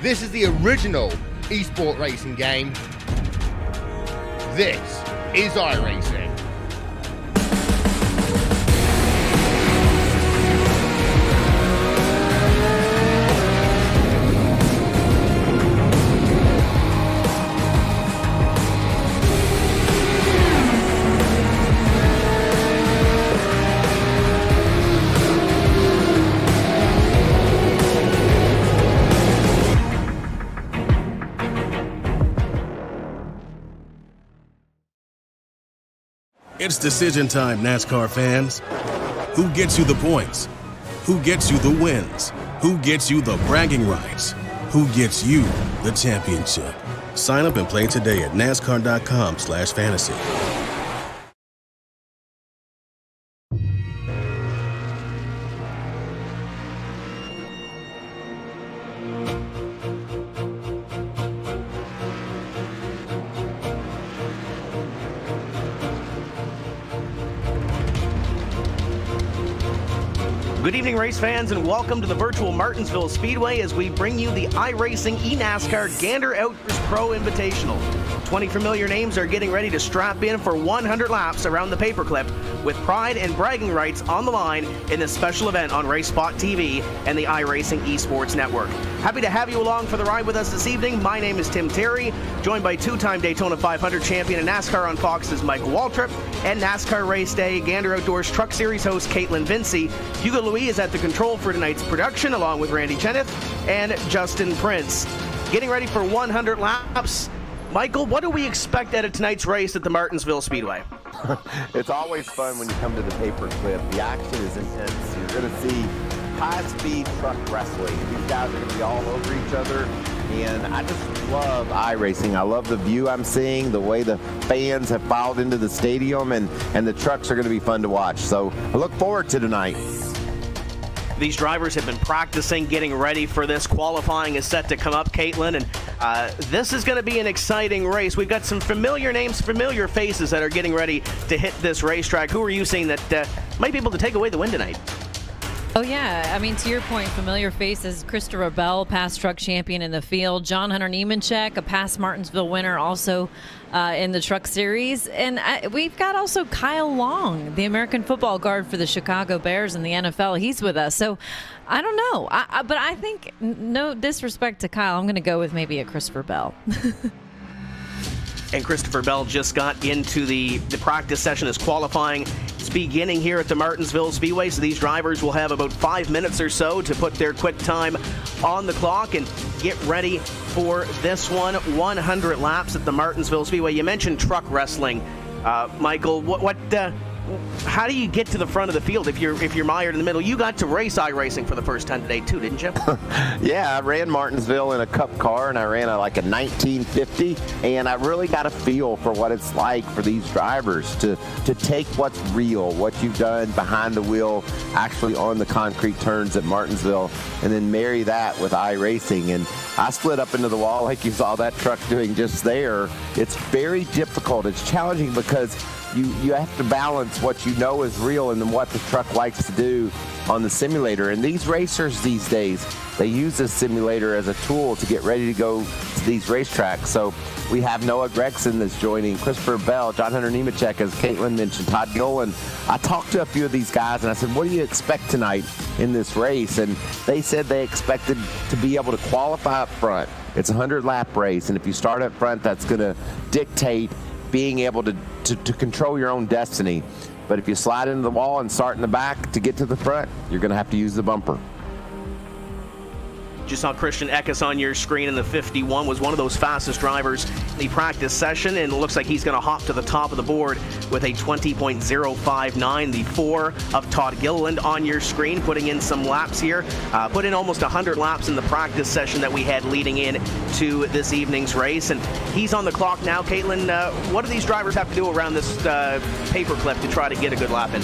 This is the original esport racing game. This is iRacing. It's decision time, NASCAR fans. Who gets you the points? Who gets you the wins? Who gets you the bragging rights? Who gets you the championship? Sign up and play today at NASCAR.com/fantasy. Good evening, race fans, and welcome to the virtual Martinsville Speedway as we bring you the iRacing eNASCAR Gander Outdoors Pro Invitational. 20 familiar names are getting ready to strap in for 100 laps around the paperclip with pride and bragging rights on the line in this special event on Race Spot TV and the iRacing Esports Network. Happy to have you along for the ride with us this evening. My name is Tim Terry, joined by two-time Daytona 500 champion and NASCAR on Fox's Michael Waltrip, and NASCAR Race Day Gander Outdoors Truck Series host Caitlin Vincey. Hugo Louis is at the control for tonight's production, along with Randy Cheneth and Justin Prince. Getting ready for 100 laps. Michael, what do we expect out of tonight's race at the Martinsville Speedway? It's always fun when you come to the paperclip. The action is intense. You're going to see high-speed truck wrestling. These guys are going to be all over each other, and I just love iRacing. I love the view I'm seeing, the way the fans have filed into the stadium, and the trucks are going to be fun to watch. So I look forward to tonight. These drivers have been practicing, getting ready for this. Qualifying is set to come up, Caitlin, and this is going to be an exciting race. We've got some familiar names, familiar faces that are getting ready to hit this racetrack. Who are you seeing that might be able to take away the win tonight? Oh, yeah. I mean, to your point, familiar faces. Christopher Bell, past truck champion in the field. John Hunter Nemechek, a past Martinsville winner, also in the truck series. And we've got also Kyle Long, the American football guard for the Chicago Bears in the NFL. He's with us. So I don't know. But I think, no disrespect to Kyle, I'm going to go with maybe a Christopher Bell. And Christopher Bell just got into the practice session as qualifying is beginning here at the Martinsville Speedway. So these drivers will have about 5 minutes or so to put their quick time on the clock and get ready for this one. 100 laps at the Martinsville Speedway. You mentioned truck wrestling. Michael, how do you get to the front of the field if you're mired in the middle? You got to race iRacing for the first time today too, didn't you? Yeah, I ran Martinsville in a cup car, and I ran like a 1950, and I really got a feel for what it's like for these drivers to take what's real, what you've done behind the wheel, actually on the concrete turns at Martinsville, and then marry that with iRacing. And I slid up into the wall like you saw that truck doing just there. It's very difficult. It's challenging because you have to balance what you know is real and then what the truck likes to do on the simulator. And these racers these days, they use this simulator as a tool to get ready to go to these racetracks. So we have Noah Gregson that's joining, Christopher Bell, John Hunter Nemechek, as Caitlin mentioned, Todd Gilliland. I talked to a few of these guys and I said, what do you expect tonight in this race? And they said they expected to be able to qualify up front. It's a 100-lap race, and if you start up front, that's going to dictate being able to control your own destiny. But if you slide into the wall and start in the back to get to the front, you're going to have to use the bumper. Just saw Christian Eckes on your screen in the 51, was one of those fastest drivers in the practice session, and it looks like he's going to hop to the top of the board with a 20.059. The 4 of Todd Gilliland on your screen, putting in some laps here. Put in almost 100 laps in the practice session that we had leading in to this evening's race, and he's on the clock now. Caitlin, what do these drivers have to do around this paperclip to try to get a good lap in?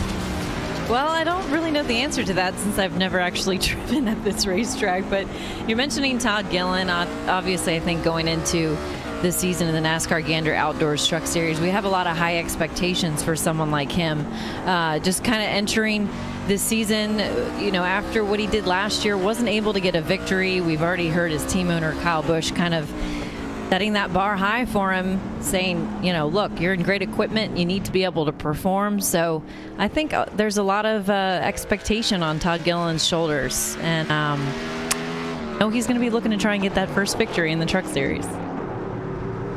Well, I don't really know the answer to that since I've never actually driven at this racetrack, but you're mentioning Todd Gilliland. Obviously, I think going into this season in the NASCAR Gander Outdoors Truck Series, we have a lot of high expectations for someone like him. Just kind of entering this season, after what he did last year, wasn't able to get a victory. We've already heard his team owner, Kyle Busch, kind of setting that bar high for him, saying, look, you're in great equipment. You need to be able to perform. So I think there's a lot of expectation on Todd Gilliland's shoulders. And he's going to be looking to try and get that first victory in the Truck Series.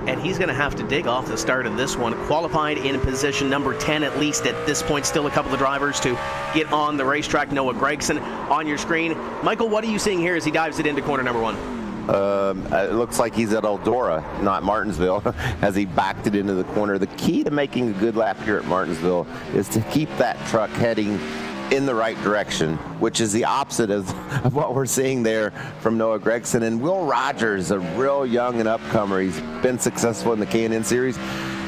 And he's going to have to dig off the start of this one. Qualified in position number 10, at least at this point. Still a couple of drivers to get on the racetrack. Noah Gregson on your screen. Michael, what are you seeing here as he dives it into corner number 1? It looks like he's at Eldora, not Martinsville, as he backed it into the corner. The key to making a good lap here at Martinsville is to keep that truck heading in the right direction, which is the opposite of what we're seeing there from Noah Gregson. And Will Rogers, a real young and upcomer. He's been successful in the K&N Series.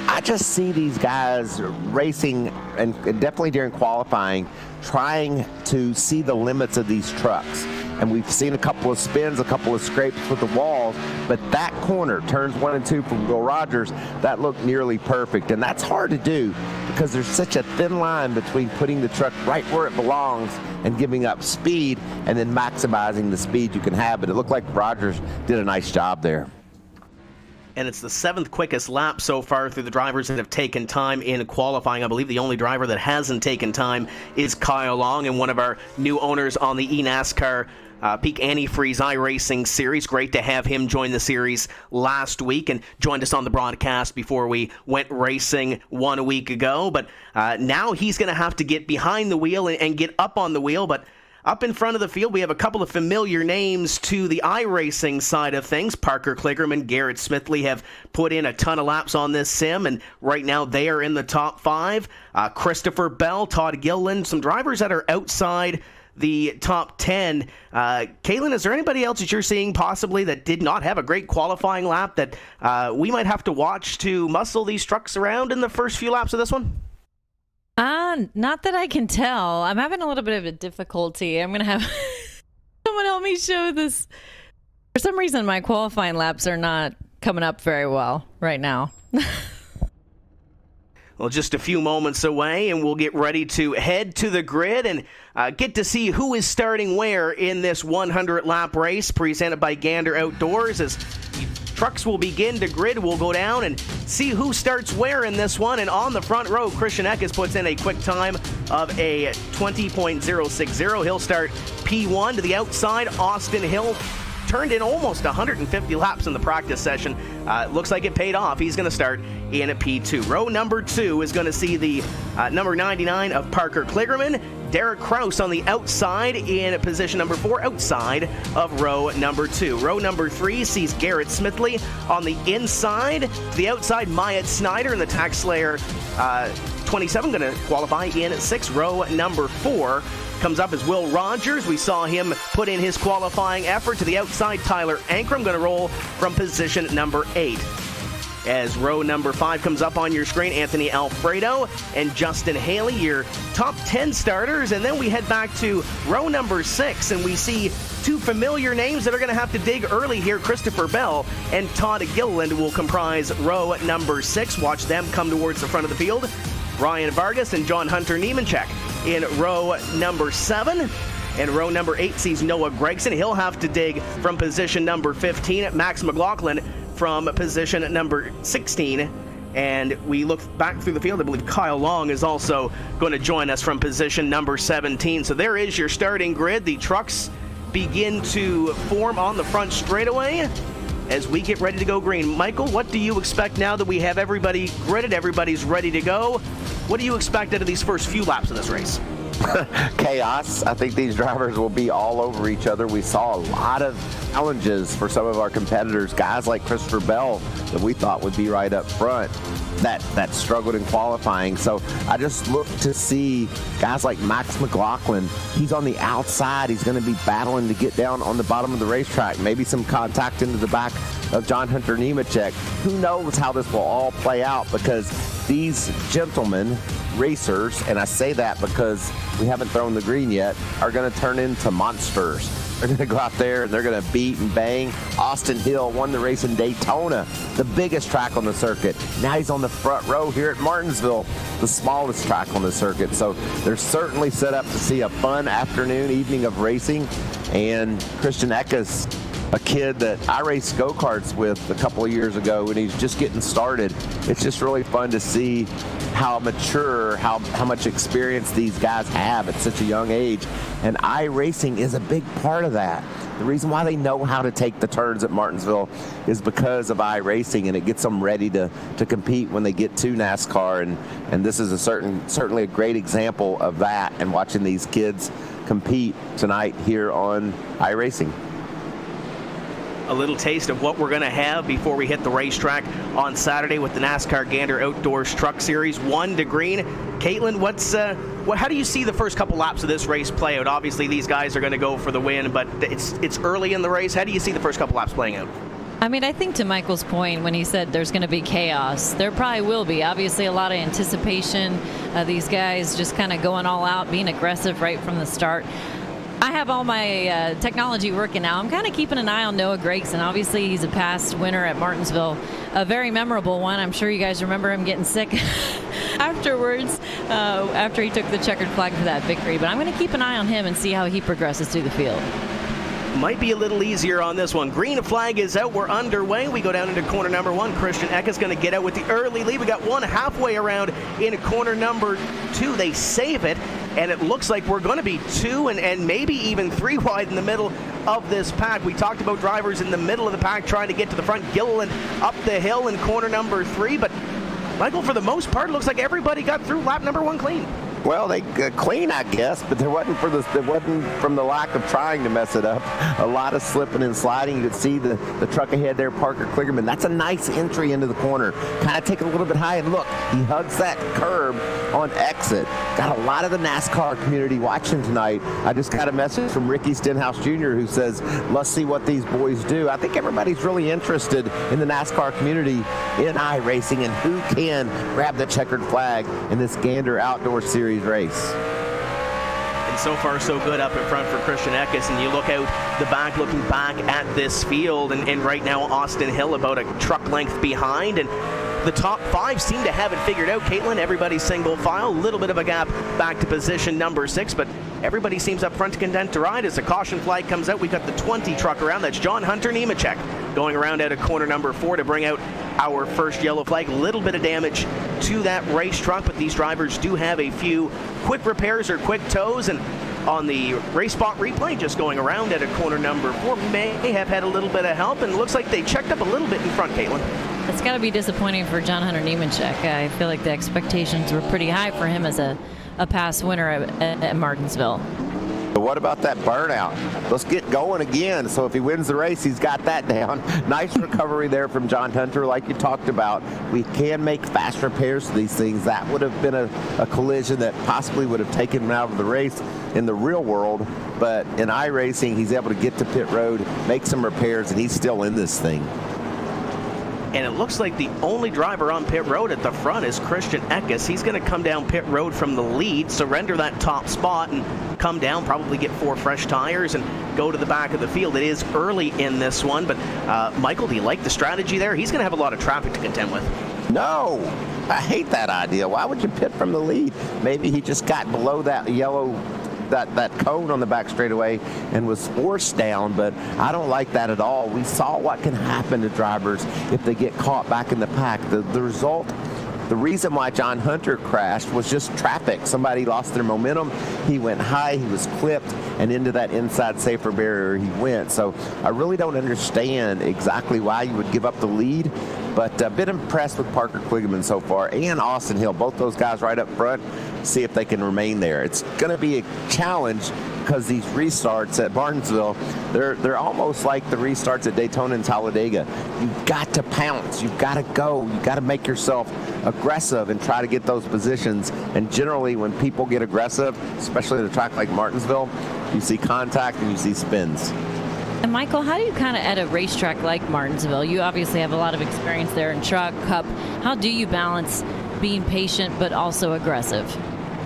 I just see these guys racing, and definitely during qualifying, trying to see the limits of these trucks. And we've seen a couple of spins, a couple of scrapes with the walls, but that corner, turns 1 and 2 from Will Rogers, that looked nearly perfect. And that's hard to do because there's such a thin line between putting the truck right where it belongs and giving up speed and then maximizing the speed you can have. But it looked like Rogers did a nice job there. And it's the 7th quickest lap so far through the drivers that have taken time in qualifying. I believe the only driver that hasn't taken time is Kyle Long, and one of our new owners on the eNASCAR Peak Antifreeze iRacing series. Great to have him join the series last week and joined us on the broadcast before we went racing 1 week ago. But now he's going to have to get behind the wheel and get up on the wheel. But up in front of the field, we have a couple of familiar names to the iRacing side of things. Parker Kligerman, Garrett Smithley have put in a ton of laps on this sim, and right now they are in the top 5. Christopher Bell, Todd Gilliland, some drivers that are outside the top 10. Kaylin, is there anybody else that you're seeing possibly that did not have a great qualifying lap that we might have to watch to muscle these trucks around in the first few laps of this one? Not that I can tell. I'm having a little bit of a difficulty. I'm going to have someone help me show this. For some reason, my qualifying laps are not coming up very well right now. Well, just a few moments away, and we'll get ready to head to the grid and get to see who is starting where in this 100-lap race presented by Gander Outdoors. As trucks will begin to grid, we'll go down and see who starts where in this one. And on the front row, Christian Eckes puts in a quick time of a 20.060. He'll start P1. To the outside, Austin Hill turned in almost 150 laps in the practice session. Looks like it paid off. He's going to start in a P2. Row number 2 is going to see the number 99 of Parker Kligerman. Derrick Krause on the outside in position number 4, outside of row number 2. Row number 3 sees Garrett Smithley on the inside. To the outside, Myatt Snyder in the Tax Slayer 27 going to qualify in 6. Row number 4 comes up as Will Rogers. We saw him put in his qualifying effort. To the outside, Tyler Ankrum going to roll from position number 8. As row number 5 comes up on your screen, Anthony Alfredo and Justin Haley, your top 10 starters. And then we head back to row number 6, and we see two familiar names that are going to have to dig early here. Christopher Bell and Todd Gilliland will comprise row number 6. Watch them come towards the front of the field. Ryan Vargas and John Hunter Niemanchek in row number 7. And row number 8 sees Noah Gregson. He'll have to dig from position number 15. Max Mclaughlin from position number 16. And we look back through the field. I believe Kyle Long is also going to join us from position number 17. So there is your starting grid. The trucks begin to form on the front straightaway as we get ready to go green. Michael, what do you expect now that we have everybody gridded, everybody's ready to go? What do you expect out of these first few laps of this race? Chaos. I think these drivers will be all over each other. We saw a lot of challenges for some of our competitors, guys like Christopher Bell that we thought would be right up front that struggled in qualifying. So I just look to see guys like Max Mclaughlin. He's on the outside. He's going to be battling to get down on the bottom of the racetrack. Maybe some contact into the back of John Hunter Nemechek. Who knows how this will all play out, because these gentlemen, racers, and I say that because we haven't thrown the green yet, are going to turn into monsters. are going to go out there and they're going to beat and bang. Austin Hill won the race in Daytona, the biggest track on the circuit. Now he's on the front row here at Martinsville, the smallest track on the circuit. So they're certainly set up to see a fun afternoon, evening of racing. And Christian Eckes, a kid that I raced go-karts with a couple of years ago, and he's just getting started. It's just really fun to see how mature, how much experience these guys have at such a young age. And iRacing is a big part of that. The reason why they know how to take the turns at Martinsville is because of iRacing, and it gets them ready to compete when they get to NASCAR. And this is certainly a great example of that, and watching these kids compete tonight here on iRacing. A little taste of what we're going to have before we hit the racetrack on Saturday with the NASCAR Gander Outdoors Truck Series 1 to green. Caitlin, how do you see the first couple laps of this race play out? Obviously, these guys are going to go for the win, but it's early in the race. How do you see the first couple laps playing out? I mean, I think to Michael's point when he said there's going to be chaos, there probably will be. Obviously, a lot of anticipation. These guys just kind of going all out, being aggressive right from the start. I have all my technology working now. I'm kind of keeping an eye on Noah Gregson. Obviously, he's a past winner at Martinsville, a very memorable one. I'm sure you guys remember him getting sick afterwards after he took the checkered flag for that victory. But I'm going to keep an eye on him and see how he progresses through the field. Might be a little easier on this one. Green flag is out. We're underway. We go down into corner number 1. Christian Eckes going to get out with the early lead. We got one halfway around in corner number 2. They save it, and it looks like we're going to be 2 and maybe even 3 wide in the middle of this pack. We talked about drivers in the middle of the pack trying to get to the front. Gilliland up the hill in corner number 3, but Michael, for the most part, it looks like everybody got through lap number 1 clean. Well, they clean, I guess, but it wasn't from the lack of trying to mess it up. A lot of slipping and sliding. You could see the truck ahead there, Parker Kligerman. That's a nice entry into the corner. Kind of take it a little bit high, and look, he hugs that curb on exit. Got a lot of the NASCAR community watching tonight. I just got a message from Ricky Stenhouse Jr. who says, let's see what these boys do. I think everybody's really interested in the NASCAR community in iRacing and who can grab the checkered flag in this Gander Outdoors Series race. And so far so good up in front for Christian Eckes, and you look out the back looking back at this field, and right now Austin Hill about a truck length behind, and the top 5 seem to have it figured out. Caitlin, everybody's single file, a little bit of a gap back to position number 6, but everybody seems up front to content to ride. As the caution flag comes out, we've got the 20 truck around. That's John Hunter Nemechek going around out of corner number 4 to bring out our first yellow flag. A little bit of damage to that race truck, but these drivers do have a few quick repairs or quick tows, and on the race spot replay, just going around at a corner number 4, may have had a little bit of help, and it looks like they checked up a little bit in front, Caitlin. It's got to be disappointing for John Hunter Nemechek. I feel like the expectations were pretty high for him as a past winner at Martinsville. But what about that burnout? Let's get going again. So if he wins the race, he's got that down. Nice recovery there from John Hunter, like you talked about. We can make fast repairs to these things. That would have been a collision that possibly would have taken him out of the race in the real world. But in iRacing, he's able to get to pit road, make some repairs, and he's still in this thing. And it looks like the only driver on pit road at the front is Christian Eckes. He's going to come down pit road from the lead, surrender that top spot, and come down, probably get 4 fresh tires and go to the back of the field. It is early in this one, but Michael, do you like the strategy there? He's going to have a lot of traffic to contend with. No, I hate that idea. Why would you pit from the lead? Maybe he just got below that yellow that cone on the back straightaway and was forced down, but I don't like that at all. We saw what can happen to drivers if they get caught back in the pack. The result, the reason why John Hunter crashed was just traffic. Somebody lost their momentum. He went high, he was clipped, and into that inside safer barrier he went. So I really don't understand exactly why you would give up the lead, but a bit impressed with Parker Kligerman so far, and Austin Hill, both those guys right up front. See if they can remain there. It's going to be a challenge because these restarts at Martinsville, they're almost like the restarts at Daytona and Talladega. You've got to pounce. You've got to go. You've got to make yourself aggressive and try to get those positions. And generally, when people get aggressive, especially at a track like Martinsville, you see contact and you see spins. And Michael, how do you kind of, at a racetrack like Martinsville, you obviously have a lot of experience there in truck, cup, how do you balance being patient but also aggressive?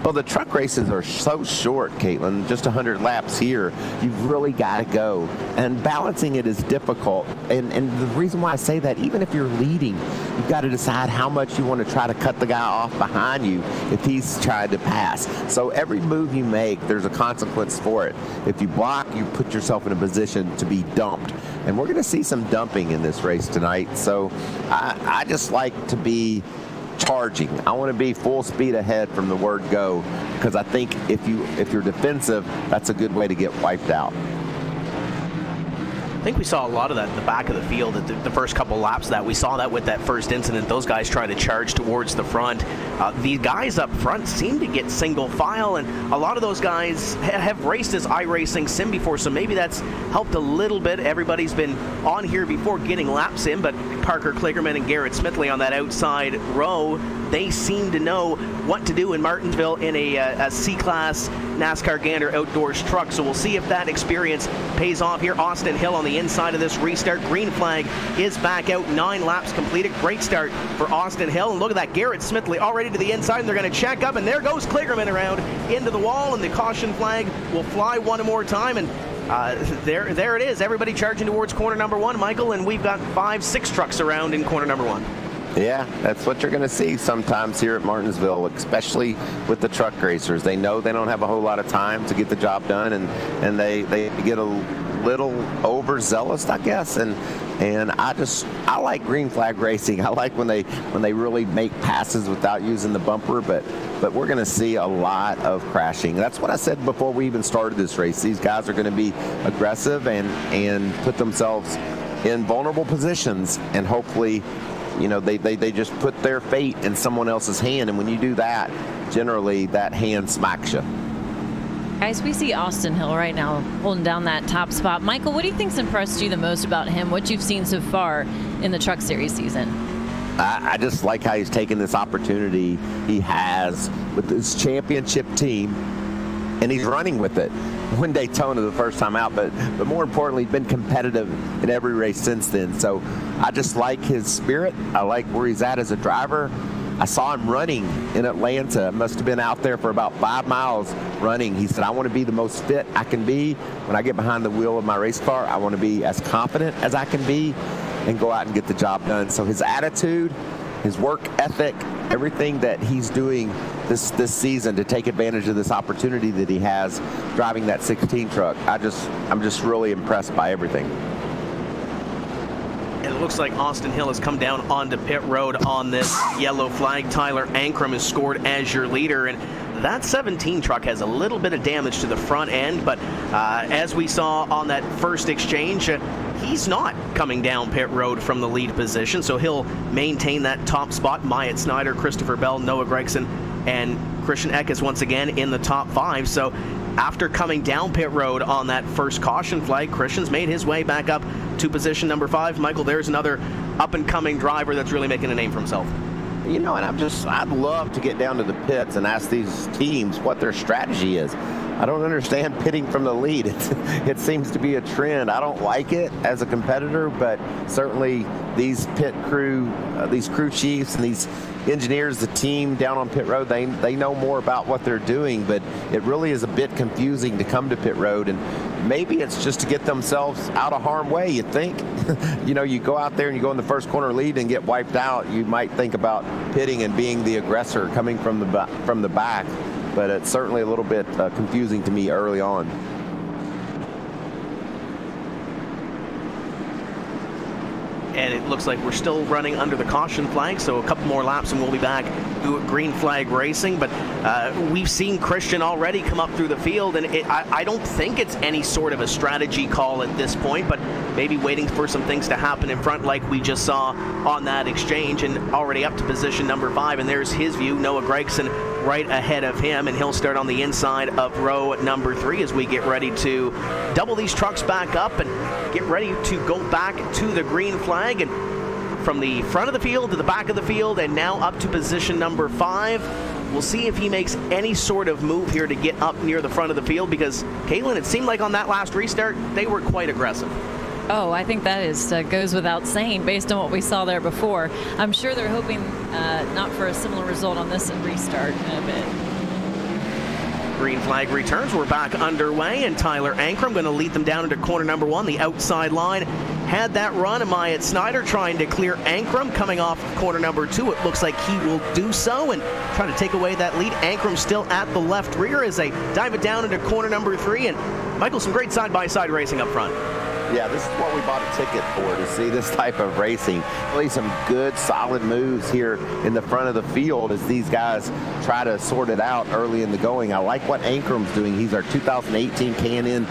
Well, the truck races are so short, Caitlin, just 100 laps here. You've really got to go. And balancing it is difficult. And the reason why I say that, even if you're leading, you've got to decide how much you want to try to cut the guy off behind you if he's trying to pass. So every move you make, there's a consequence for it. If you block, you put yourself in a position to be dumped. And we're going to see some dumping in this race tonight. So I just like to be charging. I want to be full speed ahead from the word go, because I think if you're defensive, that's a good way to get wiped out. I think we saw a lot of that in the back of the field at the first couple laps. That we saw that with that first incident. Those guys try to charge towards the front. The guys up front seem to get single file, and a lot of those guys have raced as iRacing sim before, so maybe that's helped a little bit. Everybody's been on here before getting laps in, but Parker Kligerman and Garrett Smithley on that outside row, they seem to know what to do in Martinsville in a C-Class NASCAR Gander Outdoors truck. So we'll see if that experience pays off here. Austin Hill on the inside of this restart. Green flag is back out. 9 laps completed. Great start for Austin Hill. And look at that, Garrett Smithley already to the inside, and they're going to check up, and there goes Kligerman around into the wall, and the caution flag will fly one more time, and there it is. Everybody charging towards corner number 1, Michael, and we've got 5-6 trucks around in corner number 1. Yeah, that's what you're going to see sometimes here at Martinsville, especially with the truck racers. They know they don't have a whole lot of time to get the job done, and they get a little overzealous, I guess. And I like green flag racing. I like when they really make passes without using the bumper, but we're going to see a lot of crashing. That's what I said before we even started this race. These guys are going to be aggressive and put themselves in vulnerable positions, and hopefully, you know, they just put their fate in someone else's hand, and when you do that, generally that hand smacks you. Guys, we see Austin Hill right now holding down that top spot. Michael, what do you think's impressed you the most about him, what you've seen so far in the Truck Series season? I just like how he's taken this opportunity he has with his championship team, and he's running with it. Won Daytona the first time out, but more importantly, he's been competitive in every race since then. So I just like his spirit. I like where he's at as a driver. I saw him running in Atlanta. Must have been out there for about 5 miles running. He said, I want to be the most fit I can be. When I get behind the wheel of my race car, I want to be as confident as I can be and go out and get the job done. So his attitude, his work ethic, everything that he's doing this season to take advantage of this opportunity that he has driving that 16 truck, I'm just really impressed by everything. It looks like Austin Hill has come down onto pit road on this yellow flag. Tyler Ankrum is scored as your leader, and that 17 truck has a little bit of damage to the front end, but as we saw on that first exchange, he's not coming down pit road from the lead position, so he'll maintain that top spot. Myatt Snyder, Christopher Bell, Noah Gregson, and Christian Eckes once again in the top 5. So after coming down pit road on that first caution flag, Christian's made his way back up to position number 5. Michael, there's another up-and-coming driver that's really making a name for himself. You know, and I'd love to get down to the pits and ask these teams what their strategy is. I don't understand pitting from the lead. It seems to be a trend. I don't like it as a competitor, but certainly these pit crew, these crew chiefs and these engineers, the team down on pit road, they know more about what they're doing, but it really is a bit confusing to come to pit road, and maybe it's just to get themselves out of harm's way, you think. You know, you go out there and you go in the first corner lead and get wiped out, you might think about pitting and being the aggressor coming from the back, but it's certainly a little bit confusing to me early on. And it looks like we're still running under the caution flag, so a couple more laps and we'll be back to green flag racing. But we've seen Christian already come up through the field, and I don't think it's any sort of a strategy call at this point, but maybe waiting for some things to happen in front like we just saw on that exchange, and already up to position number 5. And there's his view, Noah Gregson right ahead of him, and he'll start on the inside of row number 3 as we get ready to double these trucks back up and get ready to go back to the green flag. And from the front of the field to the back of the field and now up to position number 5, we'll see if he makes any sort of move here to get up near the front of the field, because Caitlin, it seemed like on that last restart they were quite aggressive. Oh, I think that is goes without saying based on what we saw there before. I'm sure they're hoping not for a similar result on this restart in a bit. Green flag returns. We're back underway, and Tyler Ankrum going to lead them down into corner number 1, the outside line. Had that run, Amaya Snyder trying to clear Ankrum coming off of corner number 2. It looks like he will do so and try to take away that lead. Ankrum still at the left rear as they dive it down into corner number 3. And Michael, some great side-by-side racing up front. Yeah, this is what we bought a ticket for, to see this type of racing. Really some good, solid moves here in the front of the field as these guys try to sort it out early in the going. I like what Ankrum's doing. He's our 2018 K&N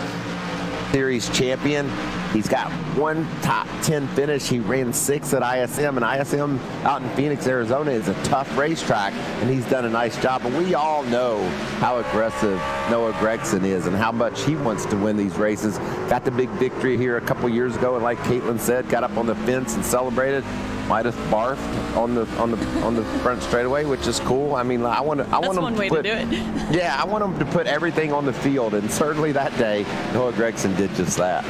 Series champion. He's got one top 10 finish. He ran 6th at ISM, and ISM out in Phoenix, Arizona is a tough racetrack, and he's done a nice job. But we all know how aggressive Noah Gregson is and how much he wants to win these races. Got the big victory here a couple years ago, and like Caitlin said, got up on the fence and celebrated. Might have barfed on the front straightaway, which is cool. I mean, I want That's him one way to do it. Yeah, I want him to put everything on the field, and certainly that day, Noah Gregson did just that.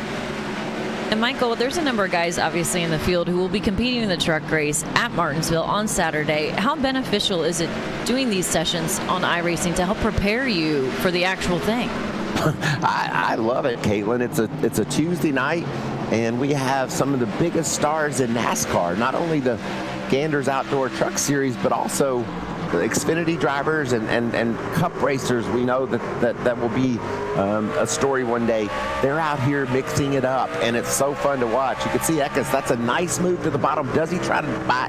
And Michael, there's a number of guys obviously in the field who will be competing in the truck race at Martinsville on Saturday. How beneficial is it doing these sessions on iRacing to help prepare you for the actual thing? I love it, Caitlin. It's a Tuesday night, and we have some of the biggest stars in NASCAR. Not only the Gander's Outdoor Truck Series, but also the Xfinity drivers and Cup racers. We know that will be a story one day. They're out here mixing it up, and it's so fun to watch. You can see Eckes, that's a nice move to the bottom. Does he try to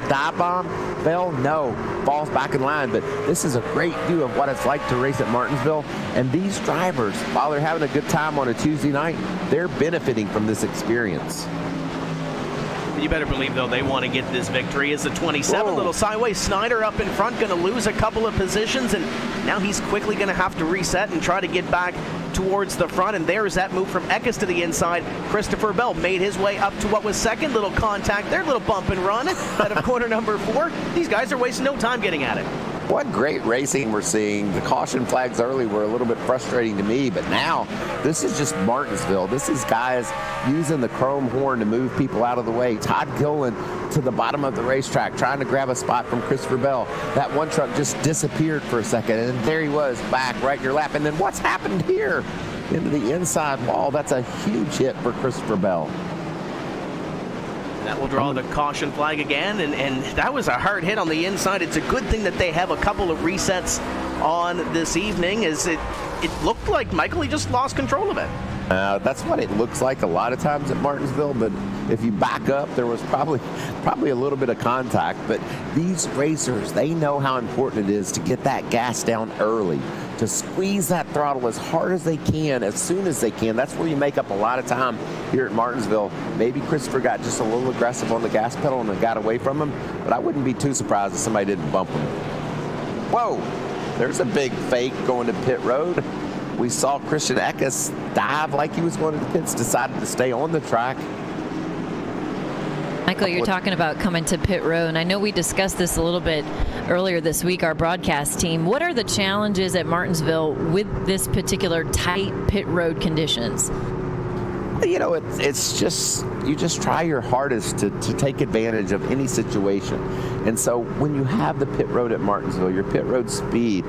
dive bomb? Bell? No. Falls back in line, but this is a great view of what it's like to race at Martinsville. And these drivers, while they're having a good time on a Tuesday night, they're benefiting from this experience. You better believe, though, they want to get this victory. As the 27, Whoa. little sideways Snyder up in front, going to lose a couple of positions, and now he's quickly going to have to reset and try to get back towards the front. And there's that move from Eckes to the inside. Christopher Bell made his way up to what was second. Little contact there, little bump and run out of corner number 4. These guys are wasting no time getting at it. What great racing we're seeing. The caution flags early were a little bit frustrating to me, but now this is just Martinsville. This is guys using the chrome horn to move people out of the way. Todd Gillen to the bottom of the racetrack trying to grab a spot from Christopher Bell. That one truck just disappeared for a second, and there he was back right in your lap. And then what's happened here? Into the inside wall. That's a huge hit for Christopher Bell. That will draw the caution flag again, and that was a hard hit on the inside. It's a good thing that they have a couple of resets on this evening, as it looked like Michael, he just lost control of it. That's what it looks like a lot of times at Martinsville, but if you back up, there was probably a little bit of contact. But these racers, they know how important it is to get that gas down early, to squeeze that throttle as hard as they can, as soon as they can. That's where you make up a lot of time here at Martinsville. Maybe Christopher got just a little aggressive on the gas pedal and got away from him, but I wouldn't be too surprised if somebody didn't bump him. Whoa, there's a big fake going to pit road. We saw Christian Eckes dive like he was going to the pits, decided to stay on the track. Michael, you're talking about coming to pit road, and I know we discussed this a little bit earlier this week, our broadcast team. What are the challenges at Martinsville with this particular tight pit road conditions? You know, it's just, you just try your hardest to take advantage of any situation. And so when you have the pit road at Martinsville, your pit road speed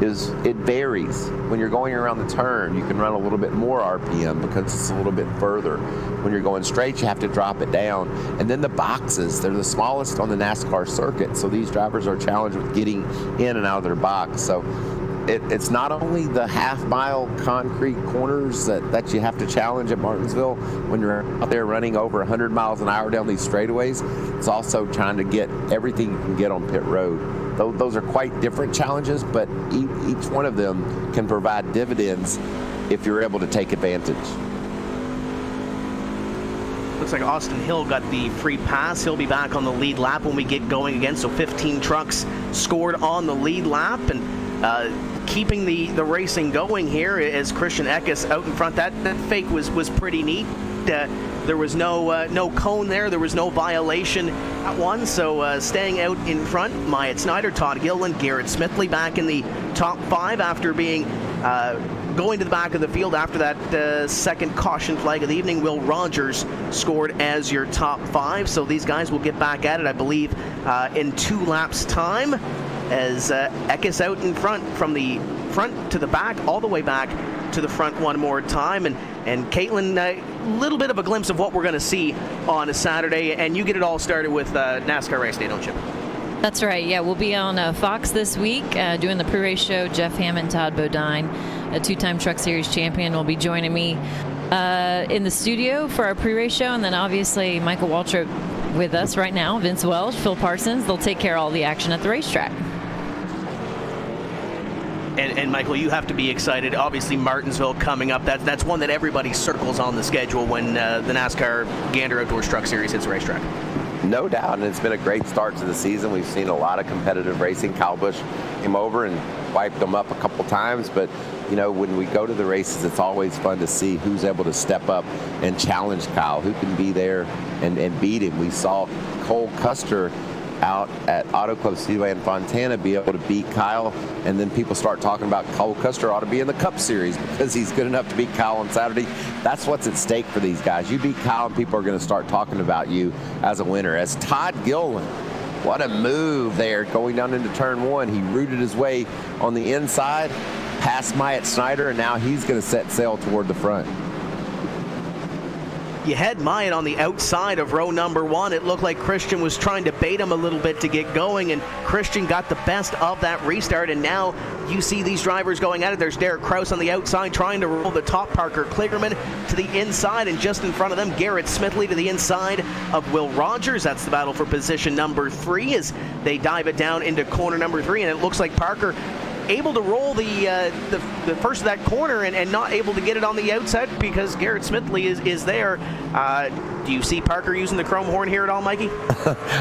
it varies. When you're going around the turn, you can run a little bit more RPM because it's a little bit further. When you're going straight, you have to drop it down. And then the boxes, they're the smallest on the NASCAR circuit, so these drivers are challenged with getting in and out of their box. So it's not only the half-mile concrete corners that you have to challenge at Martinsville when you're out there running over 100 miles an hour down these straightaways. It's also trying to get everything you can get on pit road. Those are quite different challenges, but each one of them can provide dividends if you're able to take advantage. Looks like Austin Hill got the free pass. He'll be back on the lead lap when we get going again. So 15 trucks scored on the lead lap, and keeping the racing going here is Christian Eckes out in front. That fake was pretty neat. There was no cone there. There was no violation at one. So staying out in front, Myatt Snyder, Todd Gillen, Garrett Smithley back in the top 5 after being going to the back of the field after that second caution flag of the evening. Will Rogers scored as your top 5. So these guys will get back at it, I believe, in 2 laps' time. as Eckes out in front, from the front to the back, all the way back to the front one more time. And Caitlin, a little bit of a glimpse of what we're going to see on a Saturday, and you get it all started with NASCAR race day, don't you? That's right. Yeah, we'll be on Fox this week doing the pre-race show. Jeff Hammond, Todd Bodine, a two-time Truck Series champion, will be joining me in the studio for our pre-race show, and then obviously Michael Waltrip with us right now, Vince Welch, Phil Parsons. They'll take care of all the action at the racetrack. And Michael, you have to be excited. Obviously, Martinsville coming up. That's one that everybody circles on the schedule when the NASCAR Gander Outdoors Truck Series hits the racetrack. No doubt, and it's been a great start to the season. We've seen a lot of competitive racing. Kyle Busch came over and wiped them up a couple times, but you know, when we go to the races, it's always fun to see who's able to step up and challenge Kyle, who can be there and beat him. We saw Cole Custer out at Auto Club Speedway in Fontana be able to beat Kyle, and then people start talking about Cole Custer ought to be in the Cup Series because he's good enough to beat Kyle on Saturday. That's what's at stake for these guys. You beat Kyle and people are going to start talking about you as a winner. As Todd Gilliland, what a move there going down into turn one. He rooted his way on the inside past Myatt Snyder, and now he's going to set sail toward the front. You had Myatt on the outside of row number one. It looked like Christian was trying to bait him a little bit to get going, and Christian got the best of that restart, and now you see these drivers going at it. There's Derrick Krause on the outside trying to roll the top, Parker Kligerman to the inside, and just in front of them, Garrett Smithley to the inside of Will Rogers. That's the battle for position number 3 as they dive it down into corner number 3, and it looks like Parker able to roll the first of that corner and not able to get it on the outside because Garrett Smithley is there. Do you see Parker using the chrome horn here at all, Mikey?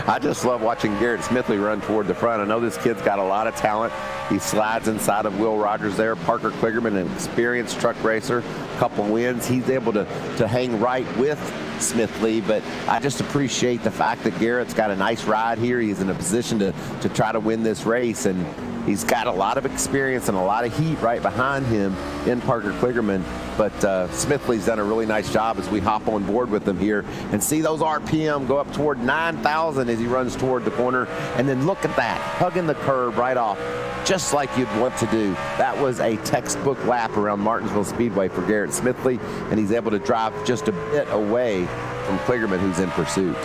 I just love watching Garrett Smithley run toward the front. I know this kid's got a lot of talent. He slides inside of Will Rogers there. Parker Kligerman, an experienced truck racer, couple wins. He's able to hang right with Smithley, but I just appreciate the fact that Garrett's got a nice ride here. He's in a position to try to win this race, and he's got a lot of experience and a lot of heat right behind him in Parker Kligerman. But Smithley's done a really nice job as we hop on board with him here and see those RPM go up toward 9,000 as he runs toward the corner. And then look at that, hugging the curb right off, just like you'd want to do. That was a textbook lap around Martinsville Speedway for Garrett Smithley, and he's able to drive just a bit away from Kligerman, who's in pursuit.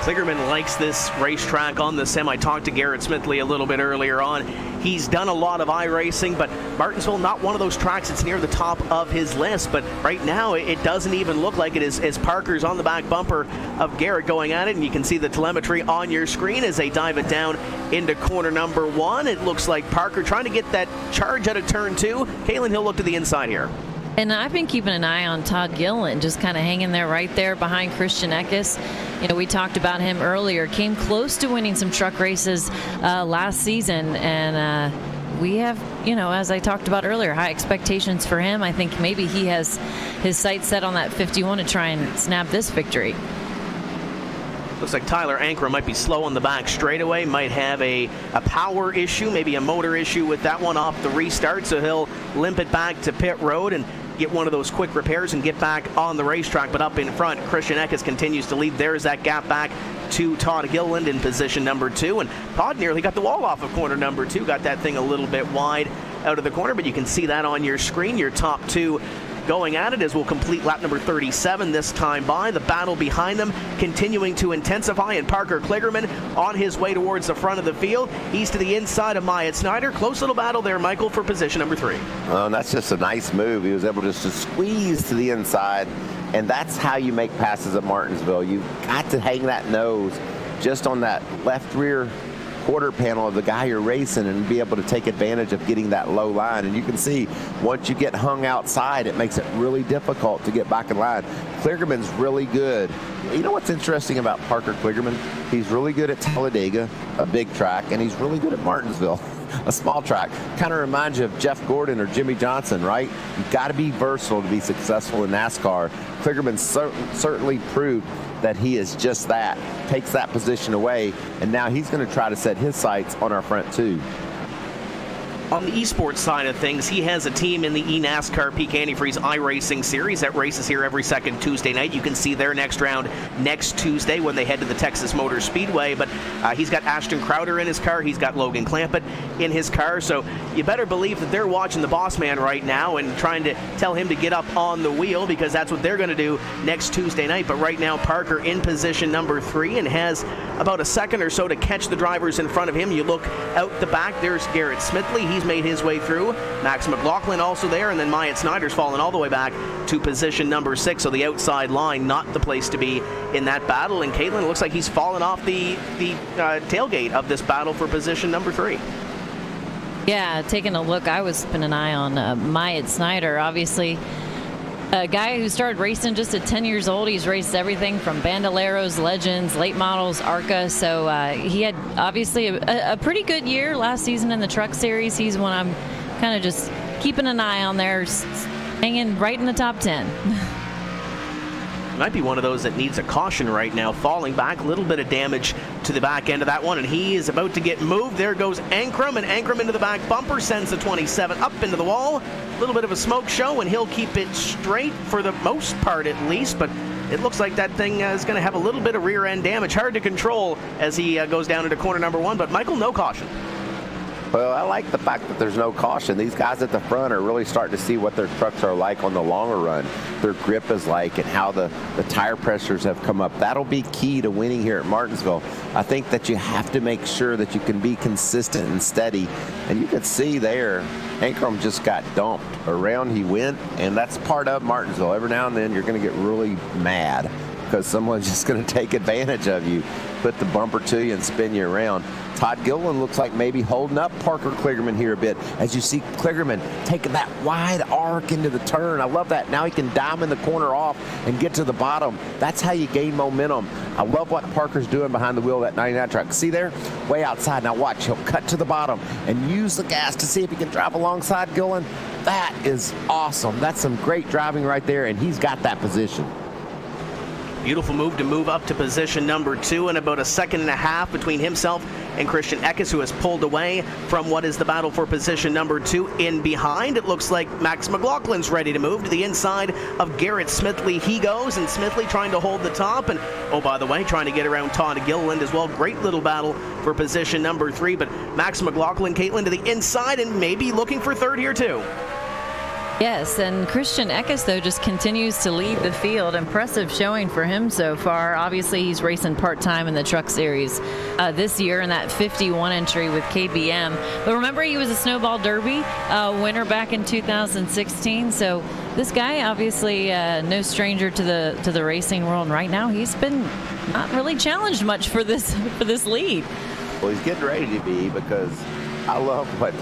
Kligerman likes this racetrack on the sim. I talked to Garrett Smithley a little bit earlier on. He's done a lot of iRacing, but Martinsville, not one of those tracks that's near the top of his list. But right now, it doesn't even look like it is, as Parker's on the back bumper of Garrett going at it. And you can see the telemetry on your screen as they dive it down into corner number 1. It looks like Parker trying to get that charge out of turn 2. Kalen, he'll look to the inside here. And I've been keeping an eye on Todd Gilliland, just kind of hanging there right there behind Christian Eckes. You know, we talked about him earlier, came close to winning some truck races last season, and we have, you know, as I talked about earlier, high expectations for him. I think maybe he has his sights set on that 51 to try and snap this victory. Looks like Tyler Ankrum might be slow on the back straightaway, might have a power issue, maybe a motor issue with that one off the restart, so he'll limp it back to pit road and get one of those quick repairs and get back on the racetrack. But up in front, Christian Eckes continues to lead. There's that gap back to Todd Gilliland in position number 2, and Todd nearly got the wall off of corner number 2, got that thing a little bit wide out of the corner, but you can see that on your screen. Your top 2 going at it as we'll complete lap number 37 this time by. The battle behind them continuing to intensify, and Parker Kligerman on his way towards the front of the field. He's to the inside of Myatt Snyder. Close little battle there, Michael, for position number 3. And that's just a nice move. He was able just to squeeze to the inside, and that's how you make passes at Martinsville. You've got to hang that nose just on that left rear quarter panel of the guy you're racing and be able to take advantage of getting that low line. And you can see once you get hung outside, it makes it really difficult to get back in line. Kligerman's really good. You know what's interesting about Parker Kligerman? He's really good at Talladega, a big track, and he's really good at Martinsville, a small track. Kind of reminds you of Jeff Gordon or Jimmy Johnson, right? You've got to be versatile to be successful in NASCAR. Kligerman certainly proved that he is just that, takes that position away, and now he's going to try to set his sights on our front 2. On the esports side of things, he has a team in the eNASCAR Peak Antifreeze iRacing series that races here every second Tuesday night. You can see their next round next Tuesday when they head to the Texas Motor Speedway. But he's got Ashton Crowder in his car. He's got Logan Clampett in his car. So you better believe that they're watching the boss man right now and trying to tell him to get up on the wheel, because that's what they're going to do next Tuesday night. But right now, Parker in position number 3 and has about a second or so to catch the drivers in front of him. You look out the back, there's Garrett Smithley. He's made his way through. Max Mclaughlin also there, and then Myatt Snyder's fallen all the way back to position number 6. So the outside line, not the place to be in that battle. And Caitlin looks like he's fallen off the tailgate of this battle for position number 3. Yeah, taking a look, I was keeping an eye on Myatt Snyder. Obviously, a guy who started racing just at 10 years old. He's raced everything from Bandoleros, Legends, late models, ARCA. So he had obviously a pretty good year last season in the truck series. He's one I'm kind of just keeping an eye on there, hanging right in the top 10. Might be one of those that needs a caution right now. Falling back, a little bit of damage to the back end of that one, and he is about to get moved. There goes Ankrum, and Ankrum into the back bumper, sends the 27 up into the wall. A little bit of a smoke show, and he'll keep it straight for the most part at least, but it looks like that thing is going to have a little bit of rear end damage. Hard to control as he goes down into corner number 1, but Michael, no caution. Well, I like the fact that there's no caution. These guys at the front are really starting to see what their trucks are like on the longer run, their grip is like, and how the tire pressures have come up. That'll be key to winning here at Martinsville. I think that you have to make sure that you can be consistent and steady. And you can see there, Ankrum just got dumped. Around he went, and that's part of Martinsville. Every now and then you're going to get really mad because someone's just going to take advantage of you, put the bumper to you and spin you around. Todd Gilliland looks like maybe holding up Parker Kligerman here a bit, as you see Kligerman taking that wide arc into the turn. I love that. Now he can diamond the corner off and get to the bottom. That's how you gain momentum. I love what Parker's doing behind the wheel of that 99 truck. See there? Way outside. Now watch. He'll cut to the bottom and use the gas to see if he can drive alongside Gilliland. That is awesome. That's some great driving right there, and he's got that position. Beautiful move to move up to position number 2, and about a second and a half between himself and Christian Eckes, who has pulled away from what is the battle for position number 2. In behind, it looks like Max Mclaughlin's ready to move to the inside of Garrett Smithley. He goes, and Smithley trying to hold the top, and oh, by the way, trying to get around Todd Gilliland as well. Great little battle for position number 3, but Max Mclaughlin, Caitlin, to the inside, and maybe looking for 3rd here too. Yes, and Christian Eckes, though, just continues to lead the field. Impressive showing for him so far. Obviously, he's racing part-time in the truck series this year in that 51 entry with KBM. But remember, he was a Snowball Derby winner back in 2016. So this guy, obviously, no stranger to the racing world. And right now, he's been not really challenged much for this lead. Well, he's getting ready to be, because I love what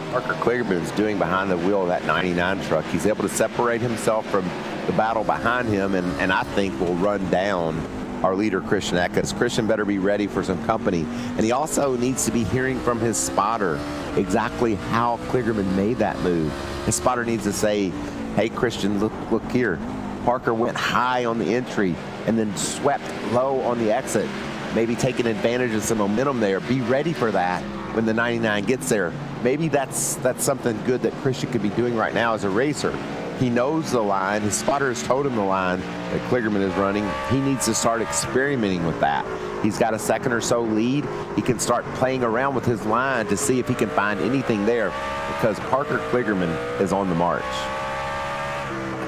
Parker Kligerman is doing behind the wheel of that 99 truck. He's able to separate himself from the battle behind him, and I think will run down our leader, Christian Eckes. Christian better be ready for some company. And he also needs to be hearing from his spotter exactly how Kligerman made that move. His spotter needs to say, hey, Christian, look here. Parker went high on the entry and then swept low on the exit. Maybe taking advantage of some momentum there. Be ready for that when the 99 gets there. Maybe that's something good that Christian could be doing right now as a racer. He knows the line. His spotter has told him the line that Kligerman is running. He needs to start experimenting with that. He's got a second or so lead. He can start playing around with his line to see if he can find anything there, because Parker Kligerman is on the march.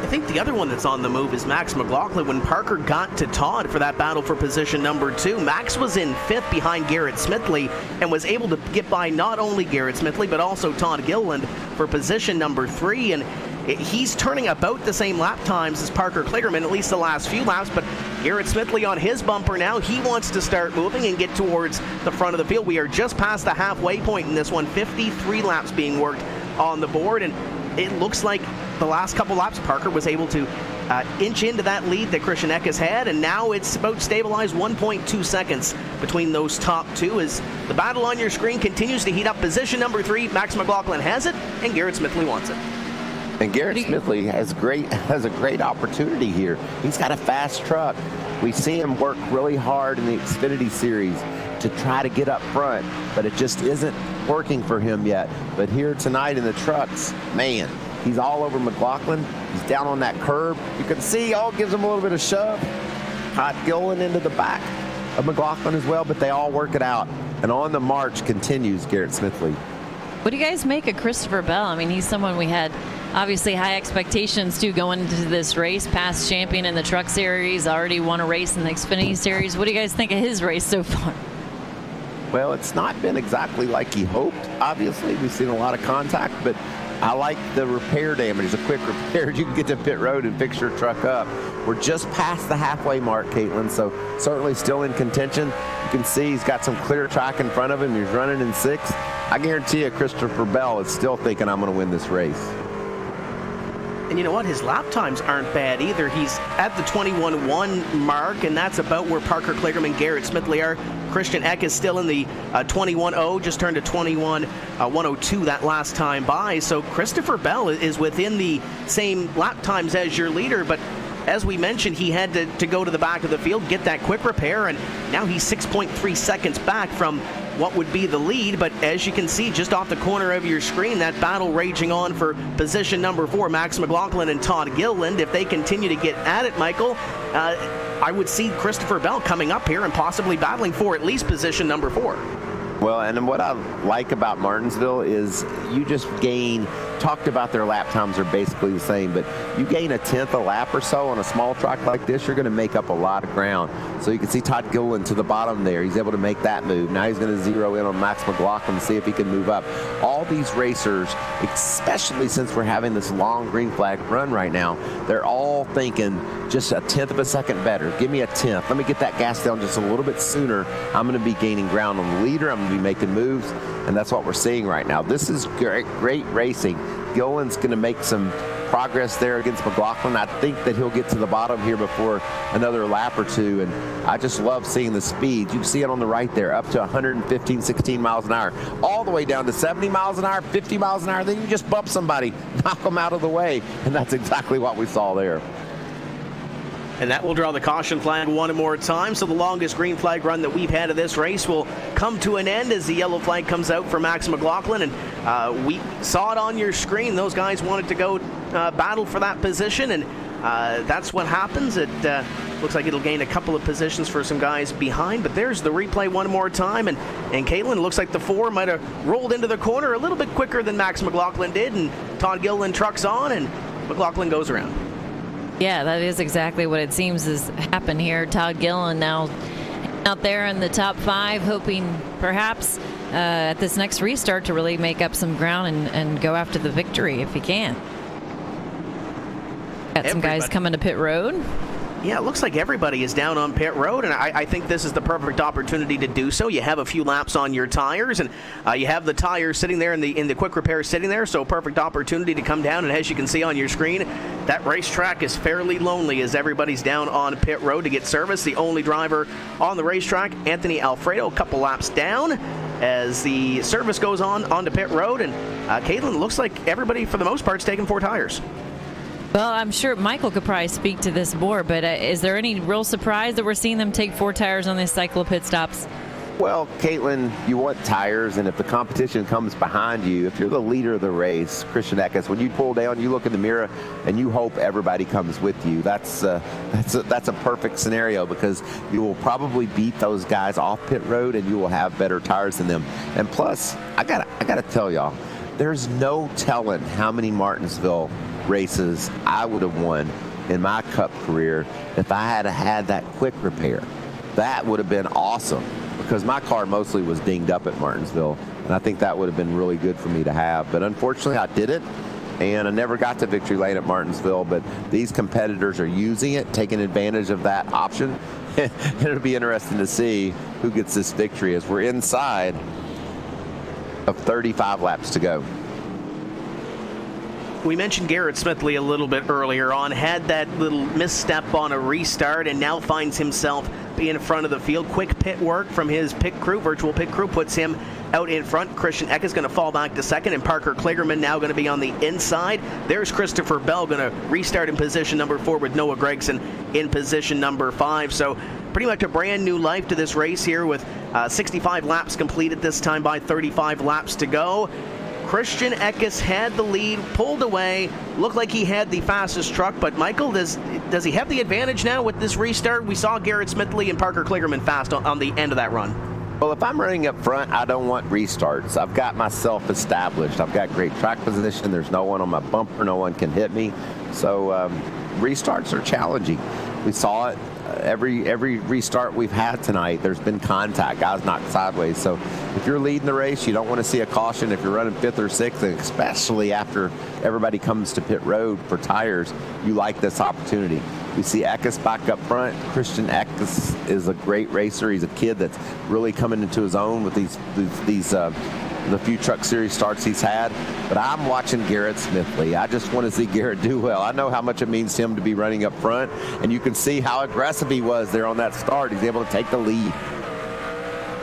I think the other one that's on the move is Max Mclaughlin. When Parker got to Todd for that battle for position number 2, Max was in 5th behind Garrett Smithley and was able to get by not only Garrett Smithley but also Todd Gilliland for position number 3. And he's turning about the same lap times as Parker Kligerman, at least the last few laps, but Garrett Smithley on his bumper now. He wants to start moving and get towards the front of the field. We are just past the halfway point in this one. 53 laps being worked on the board, and it looks like the last couple laps Parker was able to inch into that lead that Christian Eckes had, and now it's about stabilized 1.2 seconds between those top 2 as the battle on your screen continues to heat up. Position number 3, Max Mclaughlin has it, and Garrett Smithley wants it. And Garrett Smithley has a great opportunity here. He's got a fast truck. We see him work really hard in the Xfinity Series to try to get up front, but it just isn't working for him yet. But here tonight in the trucks, man, he's all over Mclaughlin. He's down on that curb. You can see, gives him a little bit of shove. Todd Gilliland into the back of Mclaughlin as well, but they all work it out. And on the march continues Garrett Smithley. What do you guys make of Christopher Bell? I mean, he's someone we had obviously high expectations to going into this race. Past champion in the Truck Series, already won a race in the Xfinity Series. What do you guys think of his race so far? Well, it's not been exactly like he hoped. Obviously, we've seen a lot of contact, but I like the repair damage, the quick repairs. You can get to pit road and fix your truck up. We're just past the halfway mark, Caitlin, so certainly still in contention. You can see he's got some clear track in front of him. He's running in 6th. I guarantee you Christopher Bell is still thinking, I'm going to win this race. And you know what? His lap times aren't bad either. He's at the 21.1 mark, and that's about where Parker Kligerman, Garrett Smithley are. Christian Eck is still in the 21.0, just turned to 21.102 that last time by. So Christopher Bell is within the same lap times as your leader, but as we mentioned, he had to go to the back of the field, get that quick repair, and now he's 6.3 seconds back from what would be the lead. But as you can see just off the corner of your screen, that battle raging on for position number 4, Max Mclaughlin and Todd Gilliland. If they continue to get at it, Michael, I would see Christopher Bell coming up here and possibly battling for at least position number 4. Well, and what I like about Martinsville is you just gain, talked about their lap times are basically the same, but you gain a 10th a lap or so on a small track like this, you're going to make up a lot of ground. So you can see Todd Gilliland to the bottom there. He's able to make that move. Now he's going to zero in on Max Mclaughlin and see if he can move up. All these racers, especially since we're having this long green flag run right now, they're all thinking just a 10th of a second better. Give me a 10th. Let me get that gas down just a little bit sooner. I'm going to be gaining ground on the leader. I'm going to be making moves, and that's what we're seeing right now. This is great racing. Gilliland's going to make some progress there against Mclaughlin. I think that he'll get to the bottom here before another lap or two, and I just love seeing the speed. You can see it on the right there, up to 115, 16 miles an hour, all the way down to 70 miles an hour, 50 miles an hour. Then you just bump somebody, knock them out of the way, and that's exactly what we saw there. And that will draw the caution flag one more time. So the longest green flag run that we've had of this race will come to an end as the yellow flag comes out for Max Mclaughlin. And we saw it on your screen. Those guys wanted to go battle for that position, and that's what happens. It looks like it'll gain a couple of positions for some guys behind, but there's the replay one more time. And Caitlin, looks like the 4 might have rolled into the corner a little bit quicker than Max Mclaughlin did, and Todd Gilliland trucks on, and Mclaughlin goes around. Yeah, that is exactly what it seems has happened here. Todd Gilliland now out there in the top 5, hoping perhaps at this next restart to really make up some ground and go after the victory if he can. Got some guys coming to pit road. Yeah, it looks like everybody is down on pit road, and I think this is the perfect opportunity to do so. You have a few laps on your tires, and you have the tires sitting there in the quick repair sitting there, so perfect opportunity to come down. And as you can see on your screen, that racetrack is fairly lonely as everybody's down on pit road to get service. The only driver on the racetrack, Anthony Alfredo, a couple laps down as the service goes onto pit road. And Caitlin, looks like everybody for the most part is taking 4 tires. Well, I'm sure Michael could probably speak to this more, but is there any real surprise that we're seeing them take 4 tires on this cycle of pit stops? Well, Caitlin, you want tires, and if the competition comes behind you, if you're the leader of the race, Christian Eckes, when you pull down, you look in the mirror and you hope everybody comes with you. That's a perfect scenario, because you will probably beat those guys off pit road and you will have better tires than them. And plus, I gotta tell y'all, there's no telling how many Martinsville races I would have won in my Cup career if I had had that quick repair. That would have been awesome, because my car mostly was dinged up at Martinsville, and I think that would have been really good for me to have. But unfortunately, I didn't, and I never got to victory lane at Martinsville. But these competitors are using it, taking advantage of that option. It'll be interesting to see who gets this victory as we're inside of 35 laps to go. We mentioned Garrett Smithley a little bit earlier on, had that little misstep on a restart, and now finds himself in front of the field. Quick pit work from his pit crew, virtual pit crew, puts him out in front. Christian Eck is going to fall back to second, and Parker Kligerman now going to be on the inside. There's Christopher Bell going to restart in position number 4 with Noah Gregson in position number 5. So pretty much a brand new life to this race here with 65 laps completed this time by 35 laps to go. Christian Eckes had the lead, pulled away, looked like he had the fastest truck, but Michael, does he have the advantage now with this restart? We saw Garrett Smithley and Parker Kligerman fast on the end of that run. Well, if I'm running up front, I don't want restarts. I've got myself established. I've got great track position. There's no one on my bumper. No one can hit me. So restarts are challenging. We saw it. Every restart we've had tonight, there's been contact. Guys knocked sideways. So if you're leading the race, you don't want to see a caution. If you're running 5th or 6th, and especially after everybody comes to pit road for tires, you like this opportunity. We see Eckes back up front. Christian Eckes is a great racer. He's a kid that's really coming into his own with the few Truck Series starts he's had. But I'm watching Garrett Smithley. I just want to see Garrett do well. I know how much it means to him to be running up front, and you can see how aggressive he was there on that start. He's able to take the lead.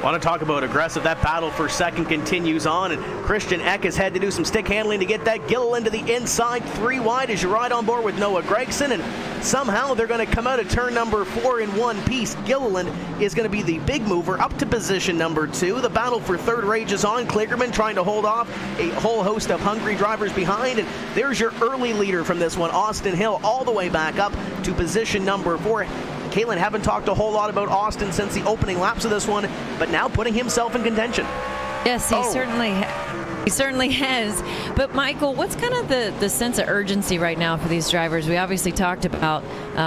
Want to talk about aggressive? That battle for second continues on, and Christian Eckes had to do some stick handling to get that Gilliland to the inside, 3 wide as you ride on board with Noah Gregson, and somehow they're going to come out of turn number 4 in one piece. Gilliland is going to be the big mover up to position number 2. The battle for third rages on. Kligerman trying to hold off a whole host of hungry drivers behind, and there's your early leader from this one, Austin Hill, all the way back up to position number 4. Caitlin, haven't talked a whole lot about Austin since the opening laps of this one, but now putting himself in contention. Yes, he certainly has. But Michael, what's kind of the sense of urgency right now for these drivers? We obviously talked about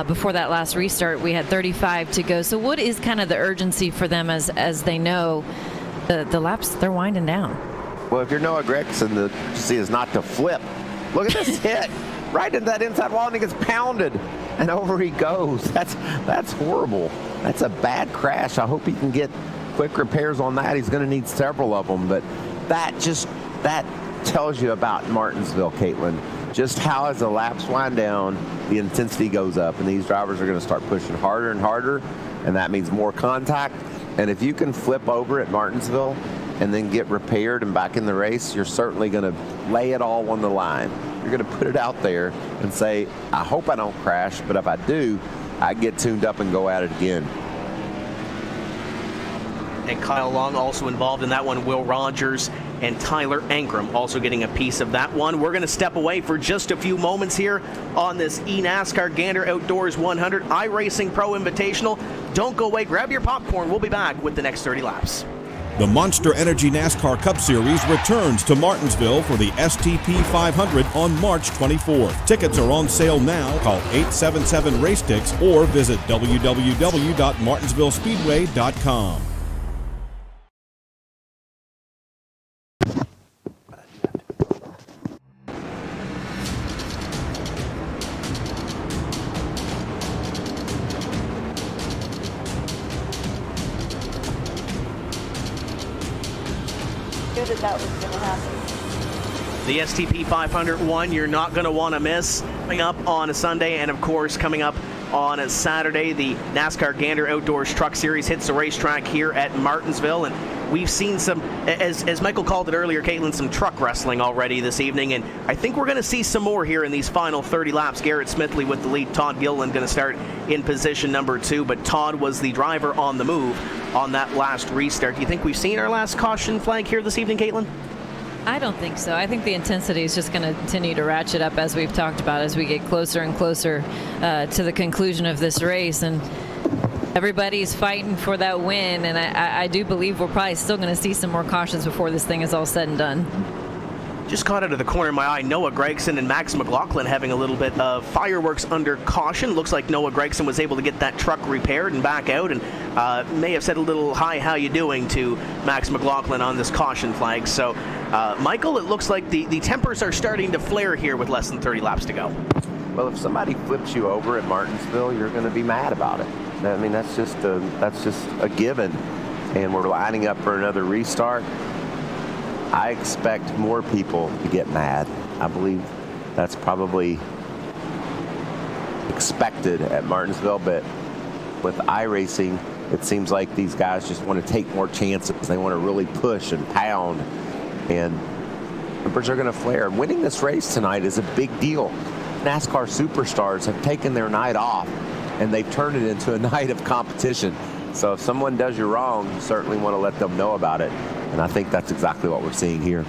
before that last restart, we had 35 to go. So what is kind of the urgency for them as they know the laps, they're winding down? Well, if you're Noah Gregson, the urgency is not to flip. Look at this hit right into that inside wall, and he gets pounded. And over he goes. That's horrible. That's a bad crash. I hope he can get quick repairs on that. He's going to need several of them. But that tells you about Martinsville, Caitlin. Just how as the laps wind down, the intensity goes up, and these drivers are going to start pushing harder and harder, and that means more contact. And if you can flip over at Martinsville and then get repaired and back in the race, you're certainly going to lay it all on the line. You're going to put it out there and say, I hope I don't crash, but if I do, I get tuned up and go at it again. And Kyle Long also involved in that one. Will Rogers and Tyler Ankrum also getting a piece of that one. We're going to step away for just a few moments here on this eNASCAR Gander Outdoors 100 iRacing Pro Invitational. Don't go away. Grab your popcorn. We'll be back with the next 30 laps. The Monster Energy NASCAR Cup Series returns to Martinsville for the STP 500 on March 24th. Tickets are on sale now. Call 877-RACE-TICKS or visit www.martinsvillespeedway.com. That was going to happen. The STP 501 you're not going to want to miss, coming up on a Sunday, and of course coming up on a Saturday, the NASCAR Gander Outdoors Truck Series hits the racetrack here at Martinsville, and we've seen some, as Michael called it earlier, Caitlin, some truck wrestling already this evening, and I think we're going to see some more here in these final 30 laps. Garrett Smithley with the lead. Todd Gilliland going to start in position number 2, but Todd was the driver on the move on that last restart. Do you think we've seen our last caution flag here this evening, Caitlin? I don't think so. I think the intensity is just going to continue to ratchet up, as we've talked about, as we get closer and closer to the conclusion of this race. And everybody's fighting for that win, and I do believe we're probably still going to see some more cautions before this thing is all said and done. Just caught out of the corner of my eye, Noah Gregson and Max Mclaughlin having a little bit of fireworks under caution. Looks like Noah Gregson was able to get that truck repaired and back out, and may have said a little "Hi, how you doing" to Max Mclaughlin on this caution flag. So, Michael, it looks like the tempers are starting to flare here with less than 30 laps to go. Well, if somebody flips you over at Martinsville, you're going to be mad about it. I mean, that's just a given, and we're lining up for another restart. I expect more people to get mad. I believe that's probably expected at Martinsville, but with iRacing, it seems like these guys just want to take more chances. They want to really push and pound, and tempers are going to flare. Winning this race tonight is a big deal. NASCAR superstars have taken their night off, and they've turned it into a night of competition. So if someone does you wrong, you certainly want to let them know about it. And I think that's exactly what we're seeing here.